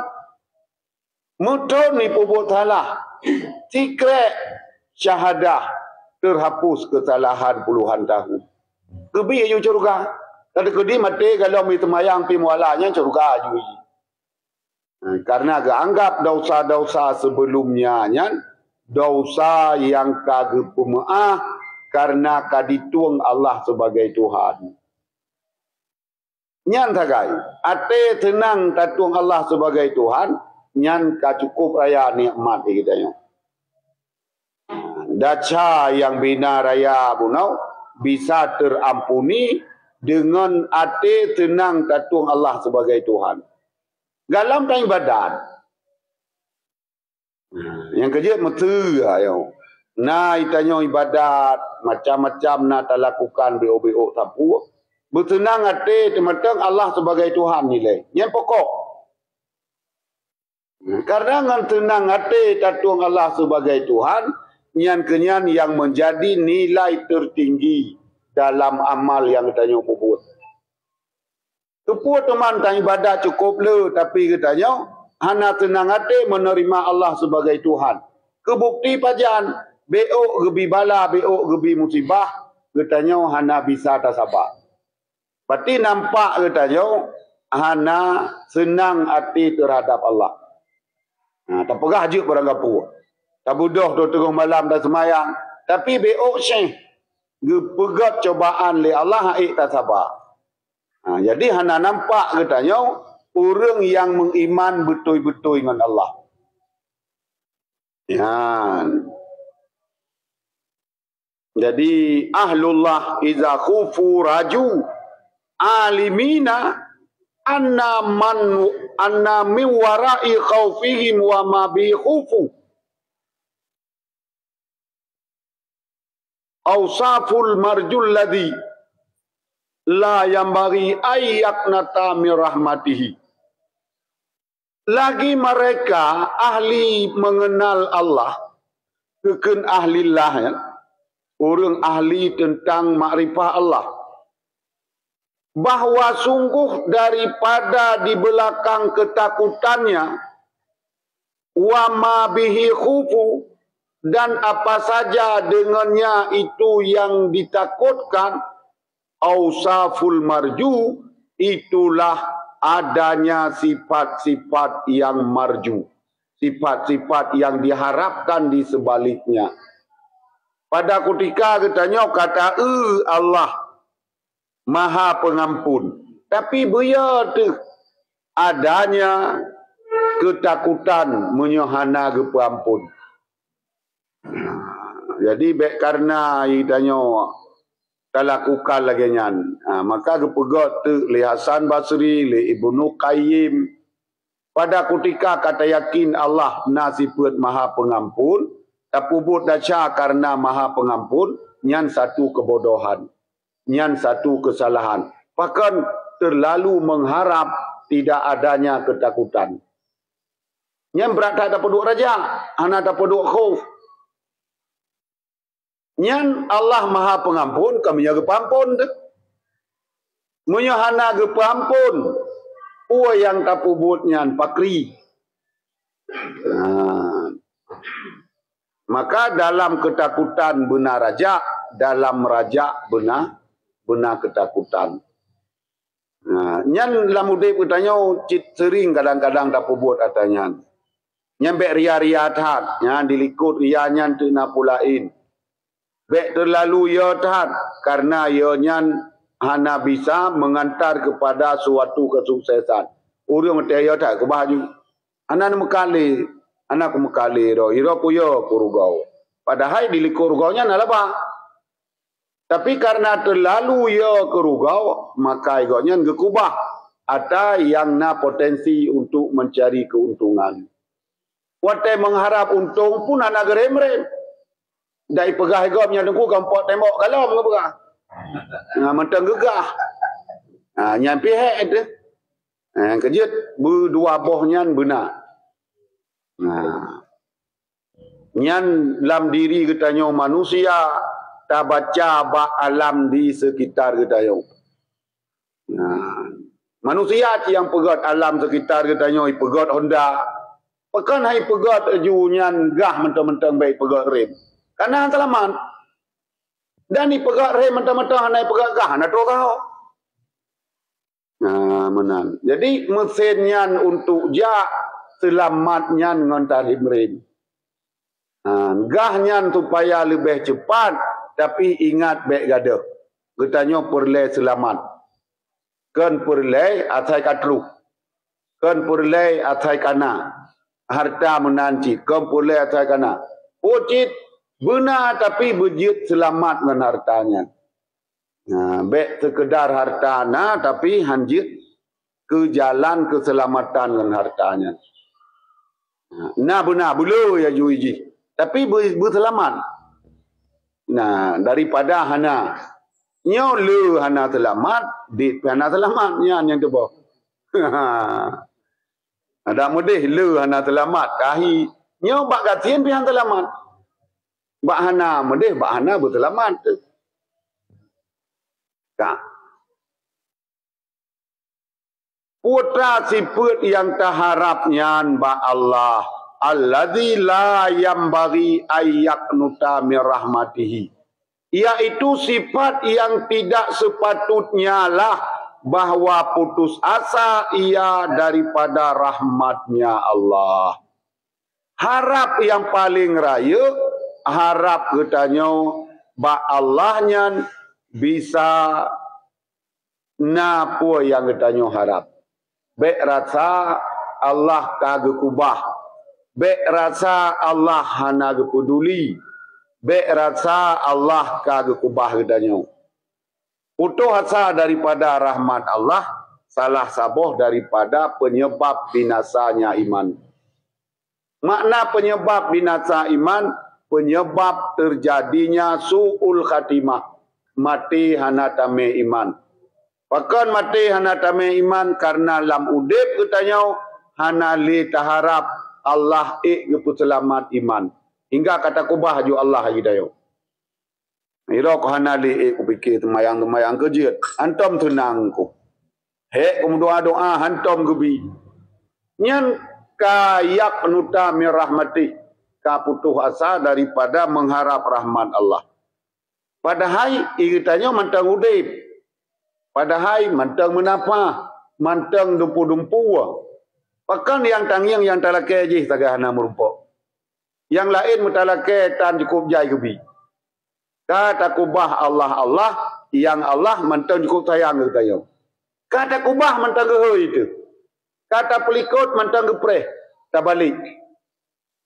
mutun ni buat salah. Secret syahadah terhapus kesalahan puluhan tahun. Kebi ayu curuga. Tadi kedi mati kalau mi temayang pi mualanya curuga ayu. Karena anggap dosa-dosa sebelumnya nyan dosa yang kagep pemaah karena kadituang Allah sebagai Tuhan. Nyan tagai, ate tenang tatuang Allah sebagai Tuhan, nyan ka cukup raya nikmat kitanya. Daca yang bina raya bunau bisa terampuni dengan ate tenang tatuang Allah sebagai Tuhan. Dalam dan ibadat. Yang kerja metu ayo. Nah itanya ibadat macam-macam nak lakukan BO tapu. Bertenang ate tematang Allah sebagai Tuhan nilai. Yang pokok. Karena ngan tenang ate tatuang Allah sebagai Tuhan, nyan kenyan yang menjadi nilai tertinggi dalam amal yang katanya puput. Keput teman tang ibadat cukup le, tapi katanya hana tenang hati menerima Allah sebagai Tuhan. Kebukti pajan BO gebi bala, BO gebi musibah, katanya hana bisa tak sabar. Berarti nampak katanya hana senang hati terhadap Allah. Tak pegah je barang gapu. Tak budoh tu tengah malam dah semayang, tapi BO syekh gepegat cobaan le Allah haik tak sabar. Jadi hana nampak katanya orang yang mengiman betul-betul dengan Allah. Jadi ahlullah iza khufu raju alimina anna min warai khaufihim wa ma bi khufu awsaful marjul ladhi la yang bagi ayak nata min rahmatihi. Lagi mereka ahli mengenal Allah, keken ahlillah ya, orang ahli tentang makrifah Allah, bahawa sungguh daripada di belakang ketakutannya wa ma bihi khufu, dan apa saja dengannya itu yang ditakutkan, awsaful marju, itulah adanya sifat-sifat yang marju, sifat-sifat yang diharapkan di sebaliknya. Pada ketika katanya kata Allah Maha Pengampun, tapi biar tu adanya ketakutan menyohana ke pengampun. Jadi karena itanya tak lakukan lagi nyan. Maka kepegot tu li Hasan Basri, li Ibnu Qayyim. Pada ketika kata yakin Allah nasifat maha pengampun, tapubut daca karena maha pengampun, nyan satu kebodohan, nyan satu kesalahan. Bahkan terlalu mengharap tidak adanya ketakutan. Nyan berat tak dapat duk raja, hana dapat duk khauf. Nyan Allah maha pengampun, kami jaga pampun tu. Munyo hana ge pampun, yang tapubut nyan pakri. Maka dalam ketakutan benar raja, dalam raja benar ketakutan. Nyan lamudai bertanya, cit sering kadang-kadang tapubut atanya. Nyan bek ria-ria tahat, nyan dilikut ria nyan tu napulain. Bek terlalu ya tahat, karena ya nyan hana bisa mengantar kepada suatu kesuksesan. Urang teh ya tak kebaju. Anak mekali, anak mekali ro, iro puyo kurugau. Padahal di kurugaunya nalaba. Tapi karena terlalu ya kurugau, maka igonya gekubah. Ada yang na potensi untuk mencari keuntungan. Watai mengharap untung pun anak geremrem. Dari pegah igomnya nunggu gampok tembok kalau mengepegah. Mentang gegah. Nyampi hek itu. Kejut berdua boh nyan benar. Nyan dalam diri katanya manusia tak baca bak alam di sekitar katanya. Manusia yang pegat alam sekitar katanya pegat Honda. Pekan hai pegat aju nyan gah mentang-mentang baik pegat rem. Karena selamat. Dan ni pegat rem mentang-mentang naik pegat gah nak tu kau. Menang. Jadi mesin nyan untuk jak selamat nyan ngontar rem. Gah nyan supaya lebih cepat, tapi ingat baik gaduh. Katanya perle selamat. Kan perle atai katru. Kan perle atai kana. Harta menanci. Kan perle atai kana. Ucit benar tapi berjit selamat dengan hartanya. Baik sekedar hartana tapi hanjit ke jalan keselamatan dengan hartanya. Benar bulu ya juiji. Tapi berselamat. Daripada hana nyolu hana selamat, dit hana selamat yang tebak. Ada mudih lu hana selamat, kahi nyo bak gatien pian selamat. Bak hana mudih bak hana berselamat. Putra sifat yang terharapnya ba Allah, alladzi la yambaghi ayyaqnuta min rahmatihi, yaitu sifat yang tidak sepatutnya lah bahwa putus asa ia daripada rahmatnya Allah. Harap yang paling raya, harap katanya ba Allahnya bisa napa yang katanya harap. Bek rasa Allah kagak kubah. Bek rasa Allah hana peduli. Bek rasa Allah kagak kubah katanya. Putus asa daripada rahmat Allah, salah saboh daripada penyebab binasanya iman. Makna penyebab binasa iman, penyebab terjadinya su'ul khatimah. Mati hana tame iman. Bahkan mati hana tame iman karena lam udip katanya hana li taharap Allah ikut selamat iman. Hingga kata kubah ju Allah hidayo. Ira ko hana li ku fikir temayang-temayang kejut. Antum tenang ku. Hek kum doa-doa hantom gebi. Nyan kayak penuta min rahmati. Ka putus asa daripada mengharap rahmat Allah. Padahal iritanya mantang udip. Padahal mantang menapa, mantang dumpu-dumpu. Bahkan yang tangiang yang talakai je tagahana merumpok. Yang lain mutalakai tan cukup jai kebi. Kata kubah Allah, yang Allah mantang cukup sayang ketayang. Kata kubah mantang gehe itu. Kata pelikut mantang gepreh, tak balik.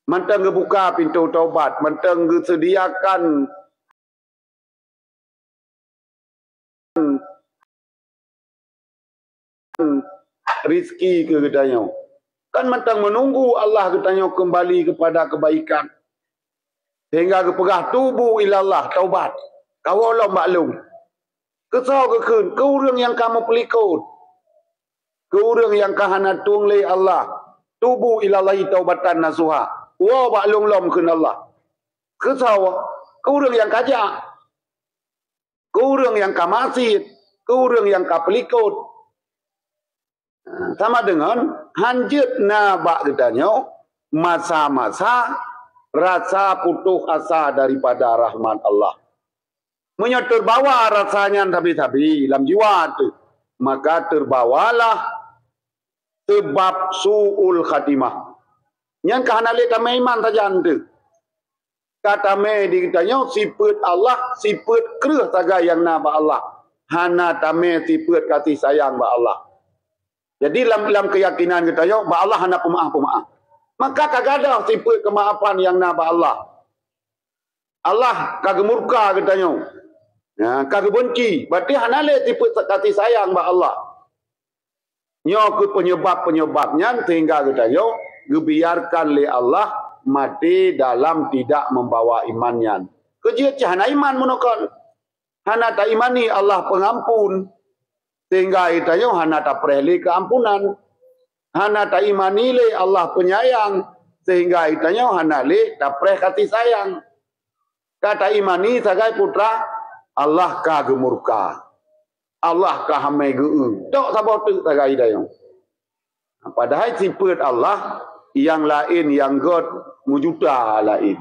Mantang gebuka pintu taubat, mantang gesediakan rizki ke katanya. Kan mentang menunggu Allah katanya kembali kepada kebaikan. Sehingga kepegah tubuh ilallah taubat. Kau Allah maklum. Kesau ke kun, ke orang yang kamu pelikut. Ke orang yang kahana tungli Allah. Tubuh ilallahi taubatan nasuha. Wa maklum lom kun Allah. Kesau ke orang yang kajak. Ke orang yang kamasid. Ke orang yang kapelikut. Sama dengan hanjut nabak katanya masa-masa rasa putus asa daripada rahmat Allah. Punya terbawa rasanya tabi-tabi dalam jiwa tu. Maka terbawalah sebab su'ul khatimah. Yang kahana leta iman saja tu. Kata me dikatanya sifat Allah, sifat kerah saga yang nabak Allah. Hana tame sifat kasih sayang ba Allah. Jadi dalam keyakinan katanya ba Allah hana pemaaf. Maka kagak ada sifat kemaafan yang nabak Allah. Allah kagak murka katanya. Ya, kagak benci. Berarti hanale sifat kasih sayang ba Allah. Nyo ke penyebab-penyebabnya sehingga katanya dibiarkan oleh Allah mati dalam tidak membawa imannya. Kerja hana iman menokon. Hana tak imani Allah pengampun. Sehingga itanya hana tak perli keampunan. Hana tak imani le Allah penyayang. Sehingga itanya hana le tak perli kasih sayang. Kata imani sagai putra Allah ka gemurka. Allah ka hamai geu. Tok sabot tu sagai itanya. Padahal sifat Allah yang lain yang God mujuda lain.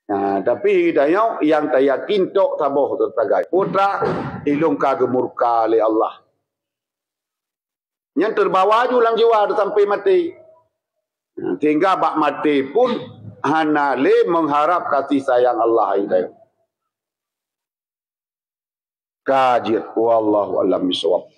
Nah, tapi hidayah yang tak yakin tok saboh tertagai putra ilung kagak murka oleh Allah. Yang terbawa ju dalam jiwa sampai mati. Nah, sehingga bak mati pun hana le mengharap kasih sayang Allah hidayah. Kajir wallahu a'lam bishawab.